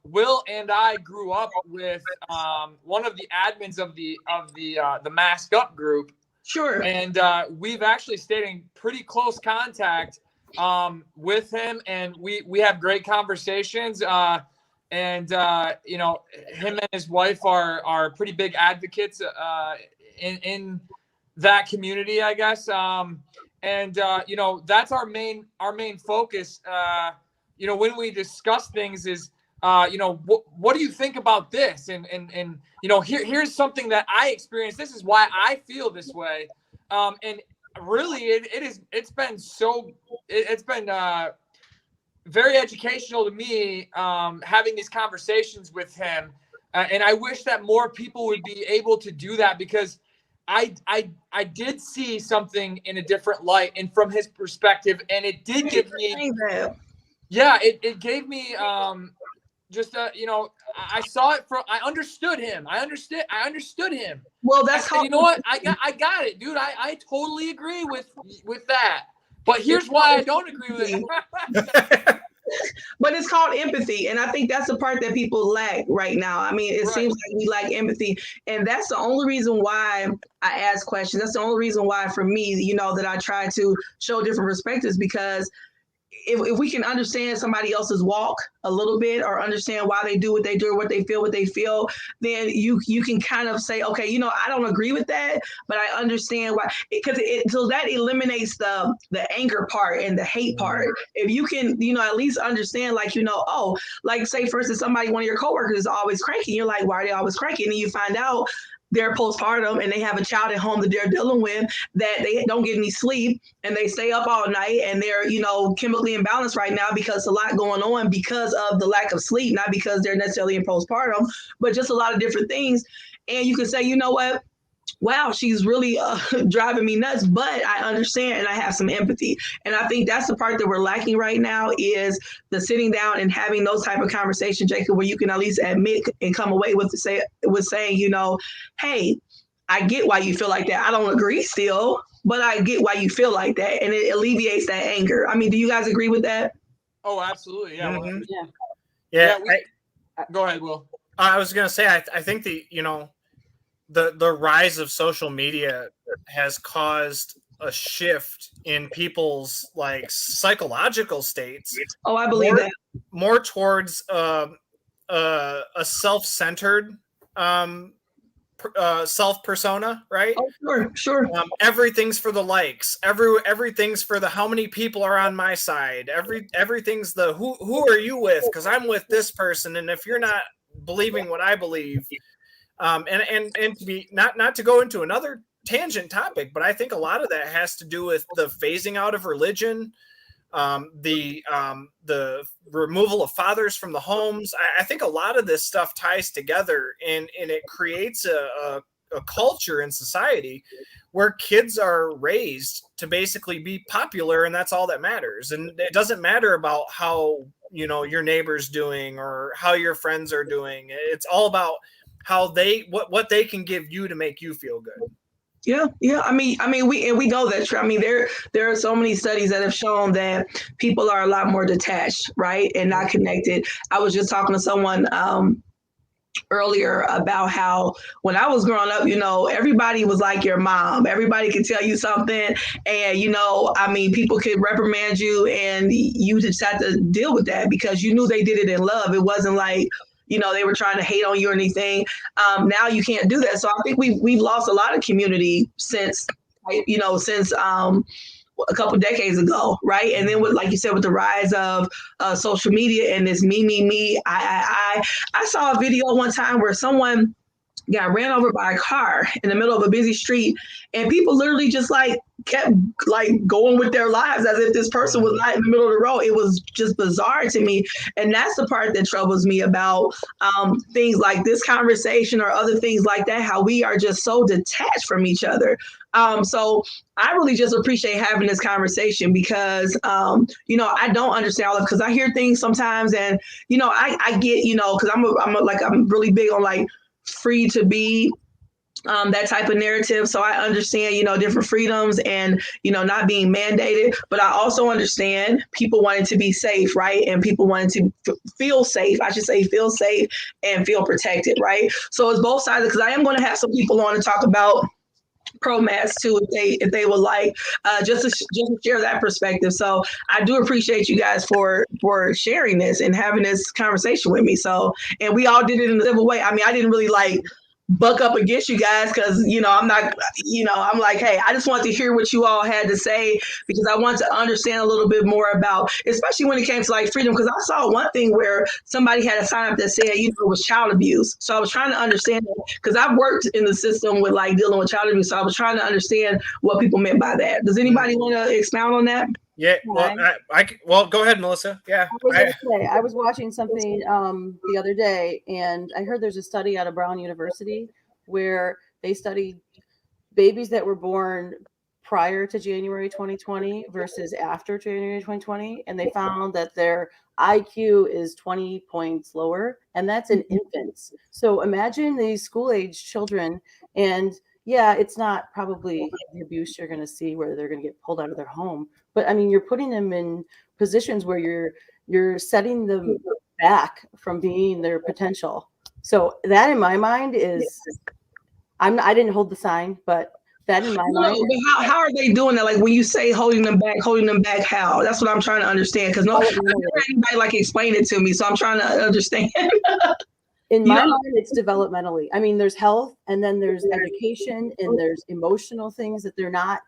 Speaker 4: Will and I grew up with one of the admins of the Mask Up group.
Speaker 3: Sure.
Speaker 4: And we've actually stayed in pretty close contact with him, and we have great conversations. And you know, him and his wife are pretty big advocates in that community, I guess. And you know, that's our main focus. You know, when we discuss things is, you know, what do you think about this? And you know, here's something that I experienced. This is why I feel this way. And really, it's been very educational to me, having these conversations with him. And I wish that more people would be able to do that, because I did see something in a different light and from his perspective, and it did give me, yeah, it gave me just you know, I saw it from, I understood him. I understood him.
Speaker 3: Well, that's how,
Speaker 4: you know what, I got it, dude. I totally agree with that. But here's why I don't agree with it.
Speaker 3: But it's called empathy. And I think that's the part that people lack right now. I mean, it seems like we lack empathy. And that's the only reason why I ask questions. That's the only reason why, for me, you know, that I try to show different perspectives, because if we can understand somebody else's walk a little bit, or understand why they do what they do, or what they feel, then you can kind of say, okay, you know, I don't agree with that, but I understand why, because so that eliminates the anger part and the hate part. If you can, you know, at least understand, like, you know, oh, like say for instance, one of your coworkers is always cranky. You're like, why are they always cranky? And then you find out they're postpartum and they have a child at home that they're dealing with, that they don't get any sleep and they stay up all night, and they're, you know, chemically imbalanced right now because a lot going on because of the lack of sleep, not because they're necessarily in postpartum, but just a lot of different things. And you can say, you know what? Wow, she's really driving me nuts, but I understand and I have some empathy. And I think that's the part that we're lacking right now, is the sitting down and having those type of conversations, Jacob, where you can at least admit and come away with saying, you know, hey, I get why you feel like that. I don't agree still, but I get why you feel like that. And it alleviates that anger. I mean, do you guys agree with that?
Speaker 4: Oh, absolutely. Yeah.
Speaker 6: Mm-hmm.
Speaker 4: Yeah. Go ahead, Will.
Speaker 6: I was going to say, I think the rise of social media has caused a shift in people's like psychological states.
Speaker 3: Oh, I believe that.
Speaker 6: More towards a self-centered self persona, right?
Speaker 3: Oh, sure.
Speaker 6: Everything's for the likes. Everything's for the how many people are on my side. Everything's the who are you with? Because I'm with this person, and if you're not believing what I believe. And to be not to go into another tangent topic, but I think a lot of that has to do with the phasing out of religion, the removal of fathers from the homes. I think a lot of this stuff ties together, and it creates a culture in society where kids are raised to basically be popular, and that's all that matters. And it doesn't matter about how, you know, your neighbor's doing or how your friends are doing. It's all about how what they can give you to make you feel good.
Speaker 3: Yeah. I mean, we know that's true. I mean, there are so many studies that have shown that people are a lot more detached, right, and not connected. I was just talking to someone earlier about how when I was growing up, you know, everybody was like your mom. Everybody could tell you something, and you know, I mean, people could reprimand you, and you just had to deal with that because you knew they did it in love. It wasn't like, you know, they were trying to hate on you or anything. Now you can't do that. So I think we've lost a lot of community since a couple decades ago, right? And then with, like you said, with the rise of social media and this me, I saw a video one time where someone got ran over by a car in the middle of a busy street, and people literally just like kept like going with their lives as if this person was not in the middle of the road. It was just bizarre to me. And that's the part that troubles me about things like this conversation or other things like that, how we are just so detached from each other. So I really just appreciate having this conversation because, you know, I don't understand all of it because I hear things sometimes, and, you know, I get, you know, because I'm really big on like free to be that type of narrative. So I understand, different freedoms and, not being mandated. But I also understand people wanting to be safe, right? And people wanting to feel safe. I should say feel safe and feel protected, right? So it's both sides, because I am going to have some people on to talk about pro-mask too, if they would like, just to share that perspective. So I do appreciate you guys for sharing this and having this conversation with me. So, and we all did it in a civil way. I mean, I didn't really like buck up against you guys, because I'm not, I'm like, hey, I just wanted to hear what you all had to say, because I want to understand a little bit more about, especially when it came to like freedom, because I saw one thing where somebody had a sign up that said, it was child abuse. So I was trying to understand that, because I've worked in the system with like dealing with child abuse. So I was trying to understand what people meant by that. Does anybody want to expound on that?
Speaker 6: Yeah, well, go ahead, Melissa. Yeah,
Speaker 5: I was watching something the other day, and I heard there's a study out of Brown University where they studied babies that were born prior to January 2020 versus after January 2020, and they found that their IQ is 20 points lower, and that's in infants. So imagine these school-age children, and yeah, it's not probably the abuse you're going to see where they're going to get pulled out of their home, but I mean, you're putting them in positions where you're setting them back from being their potential. So that, in my mind, is I didn't hold the sign, but that in my mind.
Speaker 3: But how are they doing that? Like when you say holding them back, how? That's what I'm trying to understand, because I've never had anybody like explain it to me, so I'm trying to understand.
Speaker 5: In my mind, it's developmentally. I mean, there's health, and then there's education, and there's emotional things that they're not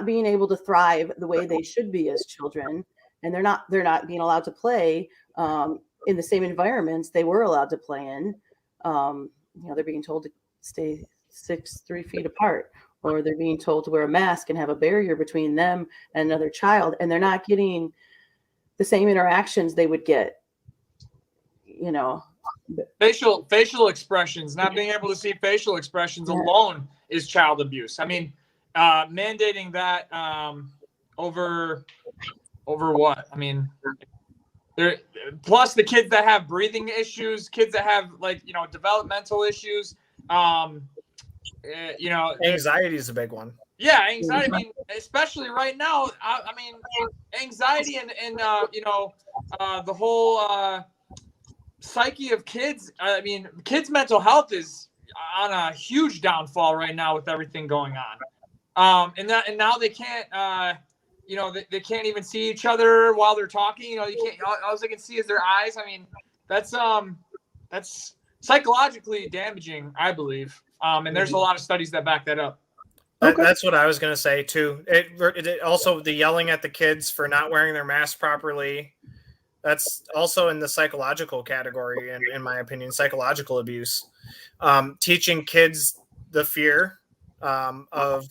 Speaker 5: being able to thrive the way they should be as children, and they're not being allowed to play in the same environments they were allowed to play in. They're being told to stay 3 feet apart, or they're being told to wear a mask and have a barrier between them and another child, and they're not getting the same interactions they would get.
Speaker 4: Facial expressions, not being able to see facial expressions alone is child abuse. I mean, mandating that over what? I mean, there plus the kids that have breathing issues, kids that have developmental issues.
Speaker 6: Anxiety is a big one.
Speaker 4: Yeah, anxiety. I mean, especially right now. I mean, anxiety and the whole psyche of kids. I mean, kids' mental health is on a huge downfall right now with everything going on. And now they can't. They can't even see each other while they're talking. You can't. All they can see is their eyes. I mean, that's psychologically damaging, I believe. And there's a lot of studies that back that up.
Speaker 6: That's what I was going to say too. It also, the yelling at the kids for not wearing their mask properly. That's also in the psychological category, in my opinion, psychological abuse. Teaching kids the fear of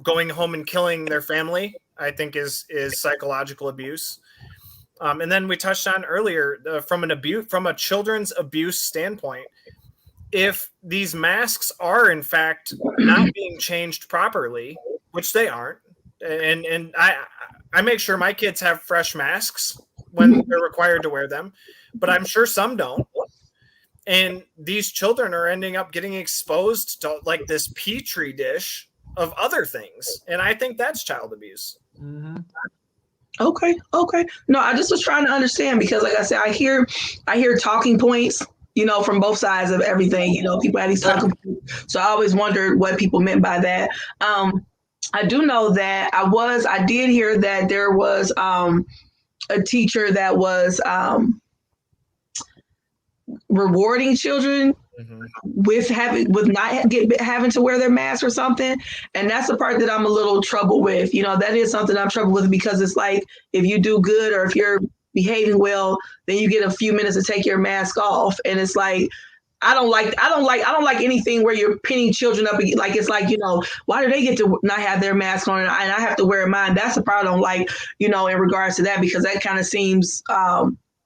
Speaker 6: going home and killing their family, I think is psychological abuse. And then we touched on earlier from a children's abuse standpoint, if these masks are in fact not being changed properly, which they aren't, and I make sure my kids have fresh masks when they're required to wear them, but I'm sure some don't. And these children are ending up getting exposed to like this petri dish of other things, and I think that's child abuse.
Speaker 4: Mm-hmm.
Speaker 3: Okay. No, I just was trying to understand, because like I said, I hear talking points, from both sides of everything. People have these talking points. So I always wondered what people meant by that. I do know that I did hear that there was a teacher that was rewarding children with not having to wear their mask or something. And that's the part that I'm a little troubled with. That is something I'm troubled with, because it's like, if you do good or if you're behaving well, then you get a few minutes to take your mask off. And it's like, I don't like anything where you're pinning children up. Like, it's like, why do they get to not have their mask on and I have to wear mine? That's the part I don't like, in regards to that, because that kind of seems,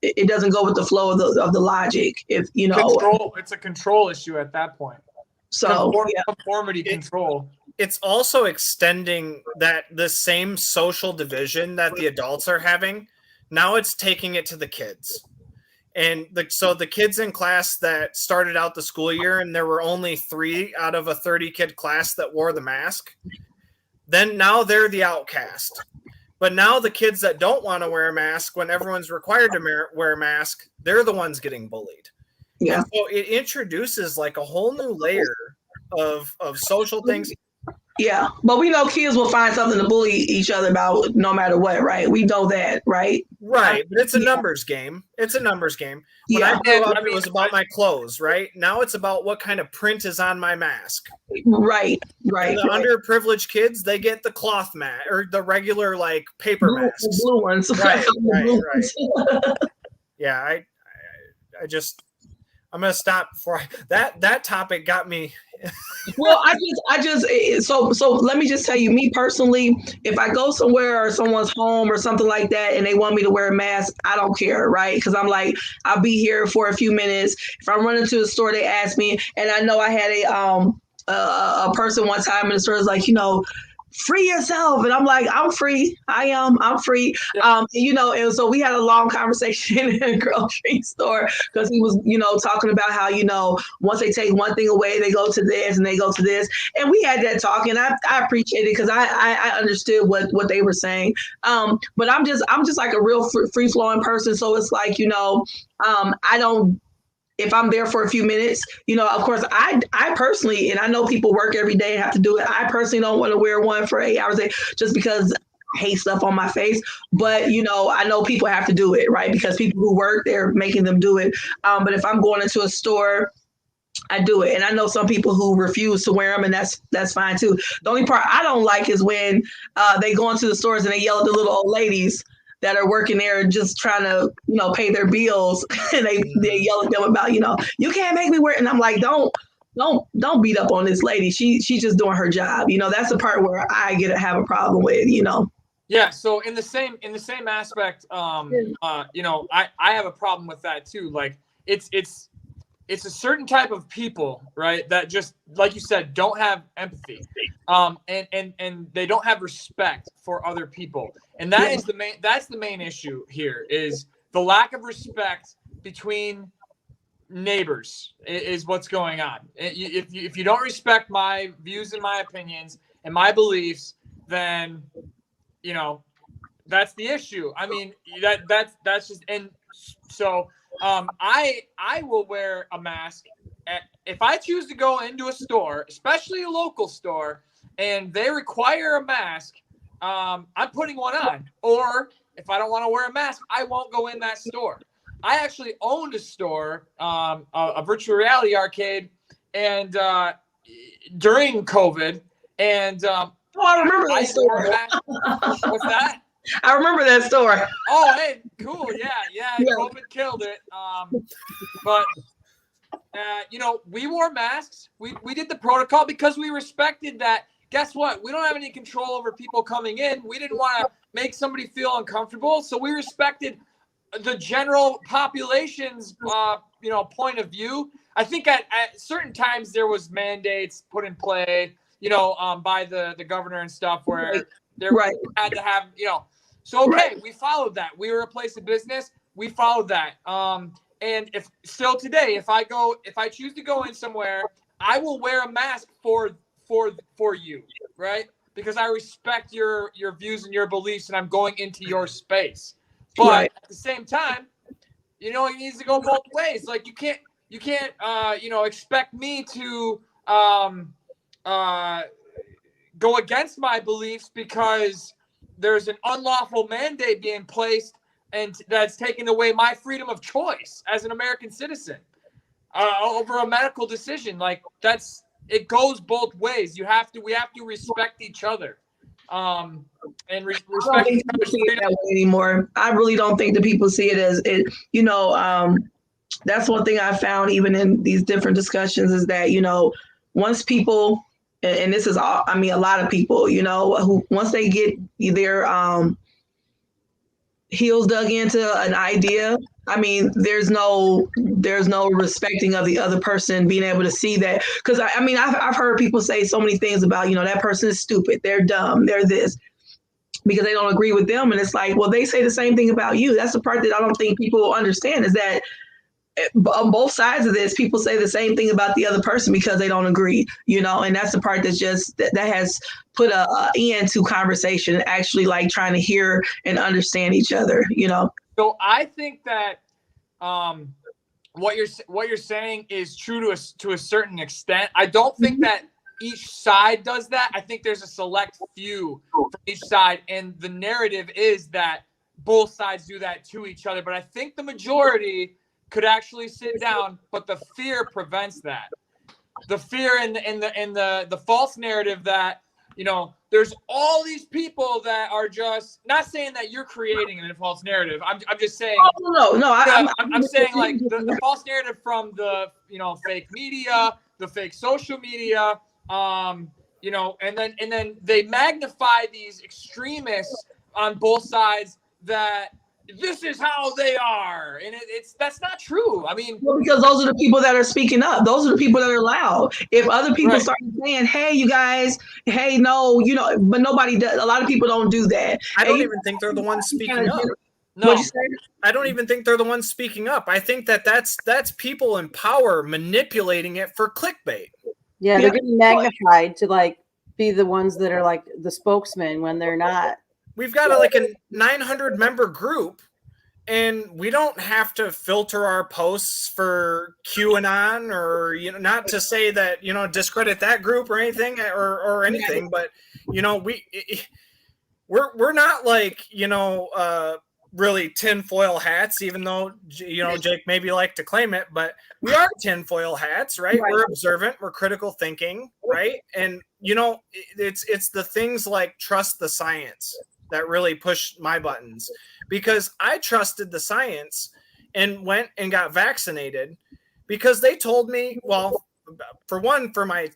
Speaker 3: it doesn't go with the flow of the logic. If
Speaker 4: control, it's a control issue at that point.
Speaker 3: So
Speaker 4: conformity control.
Speaker 6: It's also extending the same social division that the adults are having. Now it's taking it to the kids. And so the kids in class that started out the school year, and there were only 3 out of a 30 kid class that wore the mask, then now they're the outcast. But now the kids that don't want to wear a mask when everyone's required to wear a mask, they're the ones getting bullied.
Speaker 3: Yeah.
Speaker 6: And so it introduces like a whole new layer of social things.
Speaker 3: Yeah, but we know kids will find something to bully each other about no matter what, right? We know that, right?
Speaker 6: Right, but it's a numbers game. It's a numbers game. When I grew up, it was about my clothes, right? Now it's about what kind of print is on my mask.
Speaker 3: Right.
Speaker 6: And the underprivileged kids, they get the cloth mat or the regular like paper masks.
Speaker 3: Blue ones.
Speaker 6: Right. Yeah, I just I'm gonna stop before that topic got me.
Speaker 3: Well, so let me just tell you, me personally, if I go somewhere or someone's home or something like that and they want me to wear a mask, I don't care, right? Because I'm like, I'll be here for a few minutes. If I'm running to the store, they ask me, and I know I had a person one time in the store was like, free yourself. And I'm like, I'm free. I'm free.
Speaker 4: Yeah.
Speaker 3: And so we had a long conversation in a grocery store because he was, talking about how, once they take one thing away, they go to this and they go to this. And we had that talk, and I appreciate it because I understood what they were saying. But I'm just like a real free flowing person. So it's like, I don't, if I'm there for a few minutes, of course, I personally, and I know people work every day and have to do it. I personally don't want to wear one for 8 hours a day just because I hate stuff on my face. But, I know people have to do it, right? Because people who work, they're making them do it. But if I'm going into a store, I do it. And I know some people who refuse to wear them, and that's fine too. The only part I don't like is when they go into the stores and they yell at the little old ladies that are working there just trying to, pay their bills, and they yell at them about, you can't make me wear it. And I'm like, don't beat up on this lady. She's just doing her job. That's the part where I have a problem with,
Speaker 4: Yeah. So in the same aspect, I have a problem with that too. Like it's a certain type of people, right, that just, like you said, don't have empathy, and they don't have respect for other people, and that's the main issue here is the lack of respect between neighbors is what's going on. If you don't respect my views and my opinions and my beliefs, then that's the issue. I mean, that's just, and so. I will wear a mask if I choose to go into a store, especially a local store, and they require a mask. I'm putting one on. Or if I don't want to wear a mask, I won't go in that store. I actually owned a store, a virtual reality arcade, and during COVID, and
Speaker 3: I remember that store.
Speaker 4: What's that?
Speaker 3: I remember that store.
Speaker 4: Oh, hey, cool. Yeah. COVID killed it. But we wore masks. We did the protocol because we respected that. Guess what? We don't have any control over people coming in. We didn't want to make somebody feel uncomfortable. So we respected the general population's, point of view. I think at certain times there was mandates put in play, by the governor and stuff where there had to have, So, okay, we followed that. We were a place of business. We followed that. And if still today, if I choose to go in somewhere, I will wear a mask for you, right? Because I respect your views and your beliefs, and I'm going into your space. But at the same time, it needs to go both ways. Like you can't expect me to go against my beliefs because there's an unlawful mandate being placed and that's taking away my freedom of choice as an American citizen over a medical decision. Like it goes both ways. We have to respect each other. And respect each other's freedom.
Speaker 3: That way anymore. I really don't think that people see it as it, that's one thing I found even in these different discussions is that, once people, and this is all, a lot of people, who once they get their heels dug into an idea, there's no respecting of the other person being able to see that. Because I've heard people say so many things about, that person is stupid, they're dumb, they're this. because they don't agree with them. And it's like, well, they say the same thing about you. That's the part that I don't think people understand, is that on both sides of this, people say the same thing about the other person because they don't agree, and that's the part that's just that has put a end to conversation, actually like trying to hear and understand each other.
Speaker 4: So I think that what you're saying is true to a certain extent. I don't think that each side does that. I think there's a select few from each side, and the narrative is that both sides do that to each other. But I think the majority could actually sit down, but the fear prevents that. The fear and the false narrative that, there's all these people that are just, not saying that you're creating a false narrative. I'm just saying.
Speaker 3: No.
Speaker 4: I'm saying like the false narrative from the fake media, the fake social media, and then they magnify these extremists on both sides that this is how they are, and that's not true. I mean,
Speaker 3: because those are the people that are speaking up. Those are the people that are loud. If other people
Speaker 4: right.
Speaker 3: start saying, "Hey, you guys," "Hey, no," but nobody does. A lot of people don't do that.
Speaker 6: I don't even think they're the ones speaking up.
Speaker 4: No,
Speaker 6: I don't even think they're the ones speaking up. I think that's people in power manipulating it for clickbait.
Speaker 5: Yeah, they're getting magnified to like be the ones that are like the spokesman when they're not.
Speaker 6: We've got a 900 member group, and we don't have to filter our posts for QAnon or, not to say that, discredit that group or anything or anything, but, we're not like, really tinfoil hats, even though, Jake maybe like to claim it, but we are tinfoil hats, right? We're observant, we're critical thinking, right? And, it's the things like trust the science that really pushed my buttons, because I trusted the science and went and got vaccinated because they told me, well, for one, for my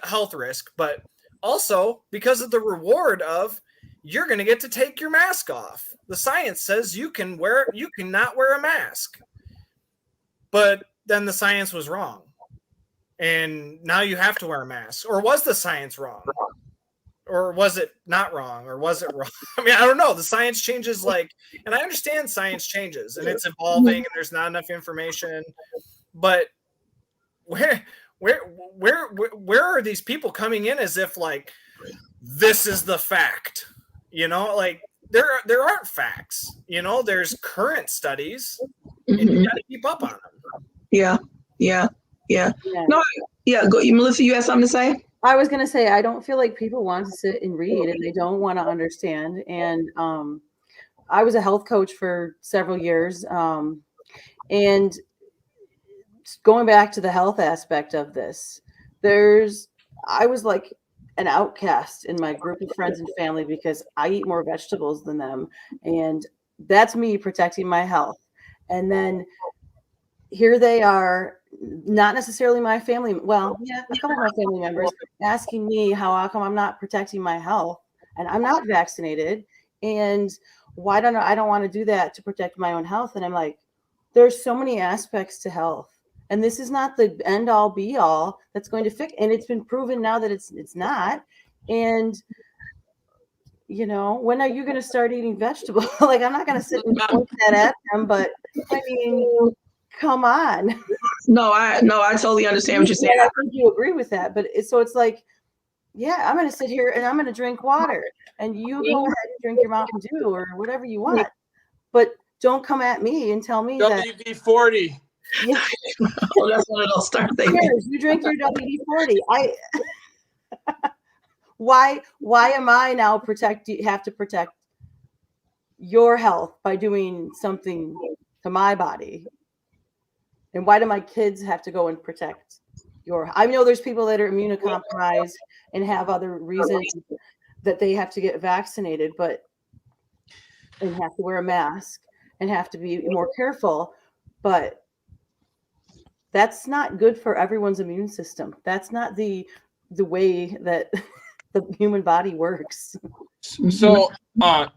Speaker 6: health risk, but also because of the reward of you're going to get to take your mask off. The science says you cannot wear a mask, but then the science was wrong. And now you have to wear a mask. Or was the science wrong? Or was it not wrong? Or was it wrong? I mean, I don't know. The science changes and I understand science changes and it's evolving and there's not enough information. But where are these people coming in as if this is the fact? There aren't facts. There's current studies and you got to keep up on them.
Speaker 3: Yeah. No, go, Melissa, you had something to say?
Speaker 5: I was going to say, I don't feel like people want to sit and read and they don't want to understand. And I was a health coach for several years. And going back to the health aspect of this, I was like an outcast in my group of friends and family because I eat more vegetables than them. And that's me protecting my health. And then here they are, not necessarily my family. Well, yeah, a couple of my family members asking me how come I'm not protecting my health and I'm not vaccinated. And I don't want to do that to protect my own health. And I'm like, there's so many aspects to health. And this is not the end all be all that's going to fix. And it's been proven now that it's not. And, when are you going to start eating vegetables? I'm not going to sit and point that at them, but I mean, come on.
Speaker 3: No, I totally understand what you're saying.
Speaker 5: I think you agree with that, but it's like, yeah, I'm going to sit here and I'm going to drink water, and you go ahead and drink your Mountain Dew or whatever you want, but don't come at me and tell me
Speaker 4: WD-40.
Speaker 3: Oh, that's one of those start things.
Speaker 5: You drink your WD-40. Why am I now have to protect your health by doing something to my body? And why do my kids have to go and protect I know there's people that are immunocompromised and have other reasons that they have to get vaccinated, and have to wear a mask and have to be more careful, but that's not good for everyone's immune system. That's not the way that the human body works.
Speaker 4: So,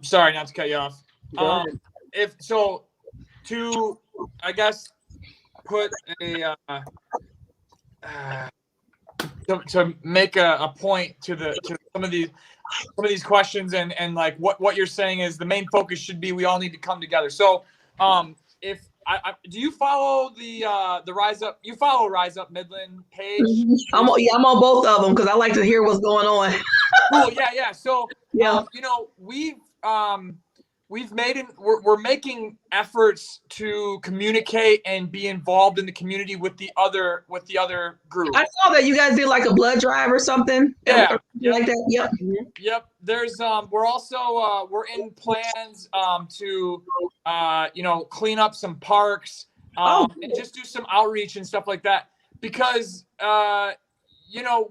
Speaker 4: sorry not to cut you off. I guess put to make a point to some of these. some of these questions and like what you're saying is the main focus should be we all need to come together. So if do you follow the Rise Up? You follow Rise Up Midland page?
Speaker 3: I'm on both of them because I like to hear what's going on.
Speaker 4: Cool. Yeah. So you know, we're making efforts to communicate and be involved in the community with the other group.
Speaker 3: I saw that you guys did like a blood drive or something.
Speaker 4: Yeah.
Speaker 3: Like that. Yep.
Speaker 4: Yep. There's we're also we're in plans to you know, clean up some parks and just do some outreach and stuff like that, because you know,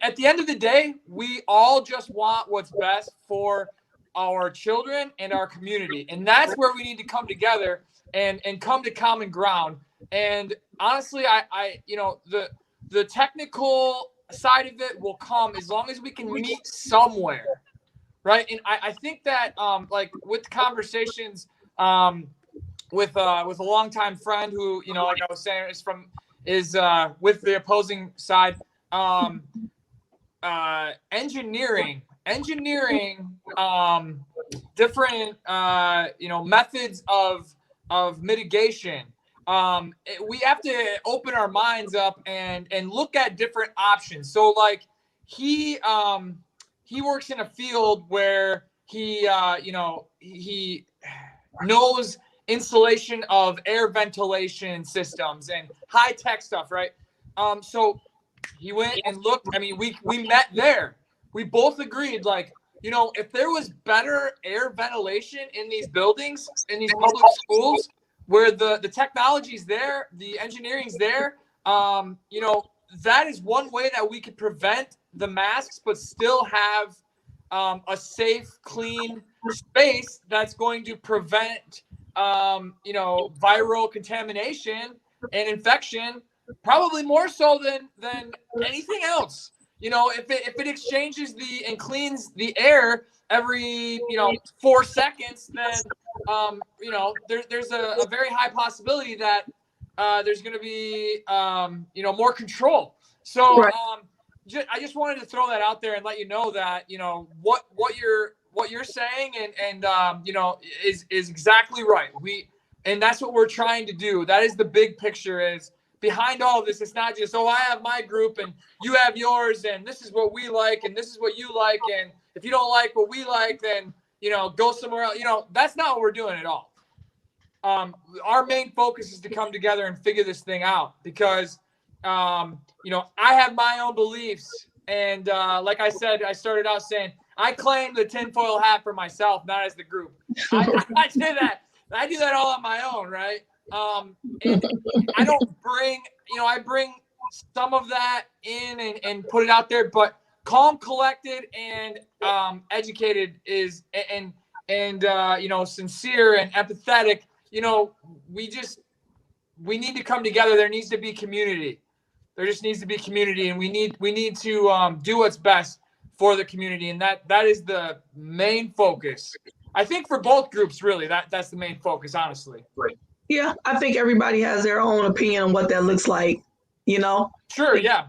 Speaker 4: at the end of the day, we all just want what's best for our children and our community, and that's where we need to come together and come to common ground. And honestly, I you know, the technical side of it will come as long as we can meet somewhere, right? And I think that like with conversations with a longtime friend who, you know, like I was saying, is with the opposing side, engineering, different you know, methods of mitigation. We have to open our minds up and look at different options. So like he works in a field where he you know, he knows installation of air ventilation systems and high tech stuff, right? So he went and looked. I mean, we met there. We both agreed, like, you know, if there was better air ventilation in these buildings, in these public schools, where the technology's there, the engineering's there, you know, that is one way that we could prevent the masks, but still have a safe, clean space that's going to prevent, you know, viral contamination and infection, probably more so than anything else. You know, if it exchanges and cleans the air every, you know, 4 seconds, then you know, there's a very high possibility that there's going to be you know, more control. So
Speaker 3: Right.
Speaker 4: I just wanted to throw that out there and let you know that, you know, what you're saying and you know, is exactly right. And that's what we're trying to do. That is the big picture. Is behind all of this, it's not just, oh, I have my group and you have yours, and this is what we like and this is what you like, and if you don't like what we like, then, you know, go somewhere else. You know, that's not what we're doing at all. Our main focus is to come together and figure this thing out, because you know, I have my own beliefs, and like I said, I started out saying I claim the tinfoil hat for myself, not as the group. I say that. I do that all on my own, right? And I don't bring, you know, I bring some of that in and put it out there, but calm, collected, and educated is, and you know, sincere and empathetic. You know, we need to come together. There needs to be community. There just needs to be community, and we need to do what's best for the community, and that is the main focus. I think for both groups, really, that's the main focus, honestly.
Speaker 3: Right. Yeah, I think everybody has their own opinion on what that looks like, you know?
Speaker 4: Sure, yeah.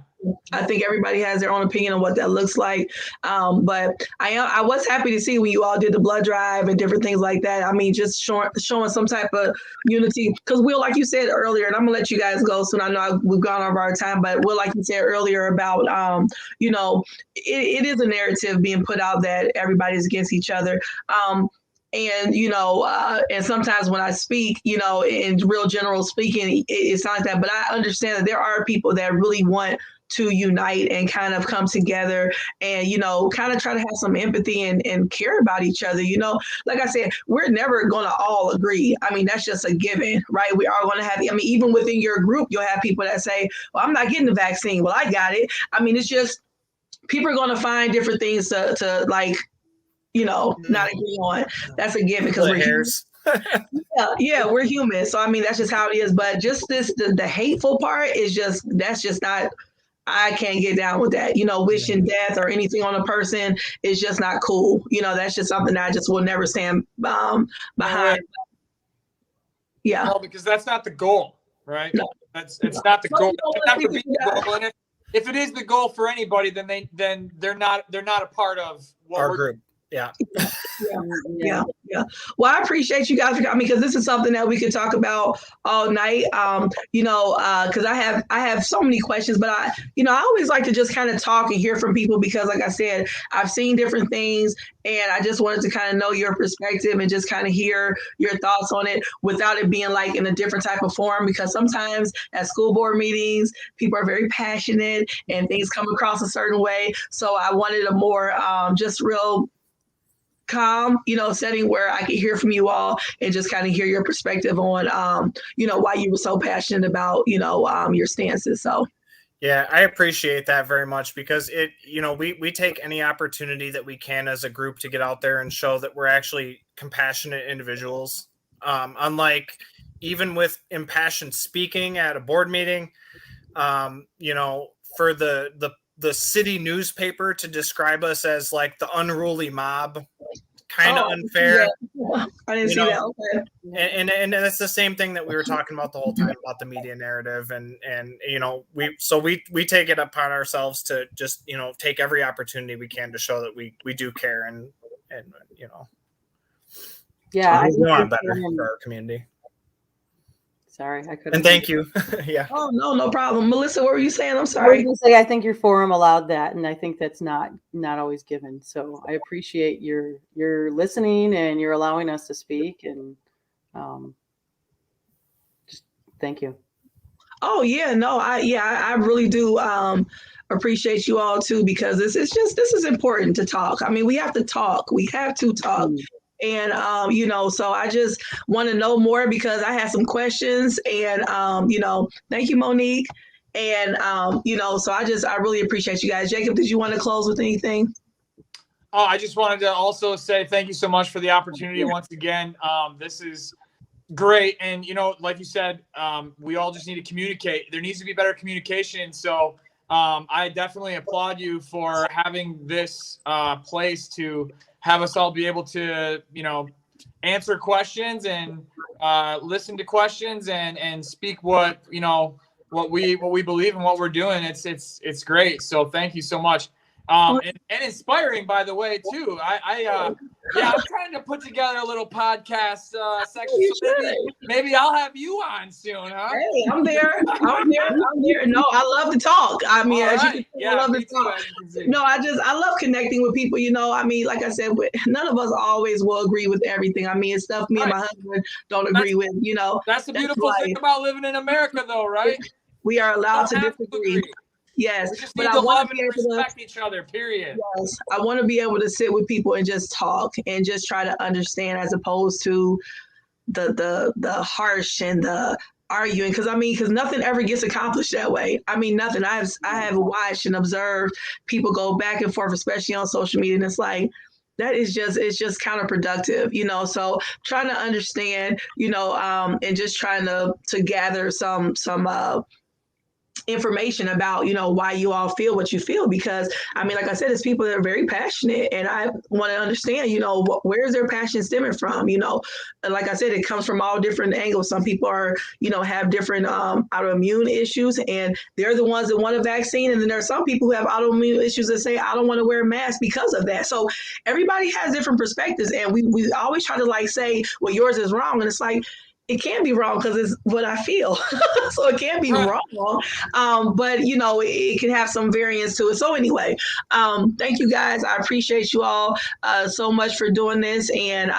Speaker 3: I think everybody has their own opinion on what that looks like. But I was happy to see when you all did the blood drive and different things like that. I mean, just showing some type of unity. Because Will, like you said earlier, and I'm gonna let you guys go soon. I know we've gone over our time, but Will, like you said earlier about, you know, it is a narrative being put out that everybody's against each other. And, you know, and sometimes when I speak, you know, in real general speaking, it's not like that. But I understand that there are people that really want to unite and kind of come together and, you know, kind of try to have some empathy and care about each other. You know, like I said, we're never going to all agree. I mean, that's just a given, right? We are going to have, I mean, even within your group, you'll have people that say, well, I'm not getting the vaccine. Well, I got it. I mean, it's just people are going to find different things to like, you know, not agree on. That's a given because we're human. Yeah, we're human. So, I mean, that's just how it is. But just the hateful part is that's just not, I can't get down with that. You know, wishing death or anything on a person is just not cool. You know, that's just something that I just will never stand behind. Yeah.
Speaker 4: No, because that's not the goal, right? No. It's not the goal. It's not to be the goal. if it is the goal for anybody, then they're not a part of what
Speaker 6: Our
Speaker 4: we're
Speaker 6: group. Yeah.
Speaker 3: Yeah. Well, I appreciate you guys for coming because this is something that we could talk about all night. Because I have so many questions, but I always like to just kind of talk and hear from people because, like I said, I've seen different things, and I just wanted to kind of know your perspective and just kind of hear your thoughts on it without it being like in a different type of form. Because sometimes at school board meetings, people are very passionate and things come across a certain way. So I wanted a more just real calm, setting where I could hear from you all and just kind of hear your perspective on, why you were so passionate about, your stances. So.
Speaker 6: Yeah, I appreciate that very much because we take any opportunity that we can as a group to get out there and show that we're actually compassionate individuals. Unlike even with impassioned speaking at a board meeting, for the city newspaper to describe us as like the unruly mob, kind of unfair.
Speaker 3: Yeah. I didn't see that. Okay.
Speaker 6: And that's the same thing that we were talking about the whole time about the media narrative, and we take it upon ourselves to just take every opportunity we can to show that we do care and
Speaker 5: Yeah,
Speaker 6: we want better for our community.
Speaker 5: Sorry, I couldn't.
Speaker 6: And thank you. Yeah.
Speaker 3: Oh, no problem. Melissa, what were you saying? I'm
Speaker 5: I
Speaker 3: sorry.
Speaker 5: was going to say, I think your forum allowed that, and I think that's not always given. So I appreciate your listening and you're allowing us to speak, and just thank you.
Speaker 3: Oh yeah, no, I really do appreciate you all too, because this is important to talk. I mean, we have to talk. We have to talk. And, so I just want to know more because I had some questions and, thank you, Monique. And, so I really appreciate you guys. Jacob, did you want to close with anything?
Speaker 4: Oh, I just wanted to also say thank you so much for the opportunity once again. This is great. And, like you said, we all just need to communicate. There needs to be better communication. So I definitely applaud you for having this place to have us all be able to, answer questions and listen to questions and speak what we believe and what we're doing. It's great. So thank you so much. And inspiring, by the way, too. I'm trying to put together a little podcast section. So maybe I'll have you on soon, huh?
Speaker 3: Hey, I'm there. No, I love to talk. I mean,
Speaker 4: I
Speaker 3: love to talk. No, I love connecting with people. I mean, like I said, none of us always will agree with everything. I mean, it's stuff me and my husband don't agree with.
Speaker 4: That's the beautiful thing about living in America, though, right?
Speaker 3: We are allowed to disagree. Yes,
Speaker 4: we just need to love and respect each other, period.
Speaker 3: Yes, I want to be able to sit with people and just talk and just try to understand, as opposed to the harsh and the arguing. Because nothing ever gets accomplished that way. I mean, nothing. I have watched and observed people go back and forth, especially on social media, and it's like, it's just counterproductive, so trying to understand, and just trying to gather some information about why you all feel what you feel, because I mean, like I said, it's people that are very passionate, and I want to understand where's their passion stemming from. Like I said, it comes from all different angles. Some people are have different autoimmune issues, and they're the ones that want a vaccine, and then there are some people who have autoimmune issues that say, I don't want to wear a mask because of that. So everybody has different perspectives, and we always try to say, well, yours is wrong, and it's like, it can't be wrong because it's what I feel. So it can't be wrong. But, it can have some variance to it. So anyway, thank you guys. I appreciate you all so much for doing this. And,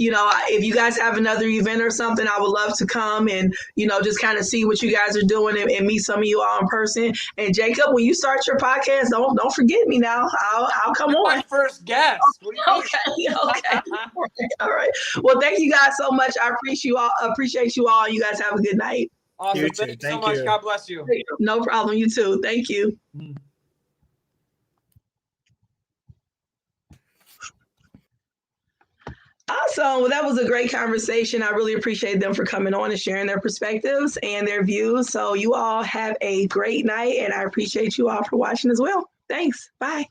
Speaker 3: if you guys have another event or something, I would love to come and, just kind of see what you guys are doing and meet some of you all in person. And Jacob, when you start your podcast, don't forget me now. I'll come on.
Speaker 4: My first guest.
Speaker 3: Okay. All right. Well, thank you guys so much. I appreciate you all. You guys have a good night.
Speaker 4: Awesome. Thank you so much. God bless you.
Speaker 3: No problem. You too. Thank you. Awesome. Well, that was a great conversation. I really appreciate them for coming on and sharing their perspectives and their views. So you all have a great night, and I appreciate you all for watching as well. Thanks. Bye.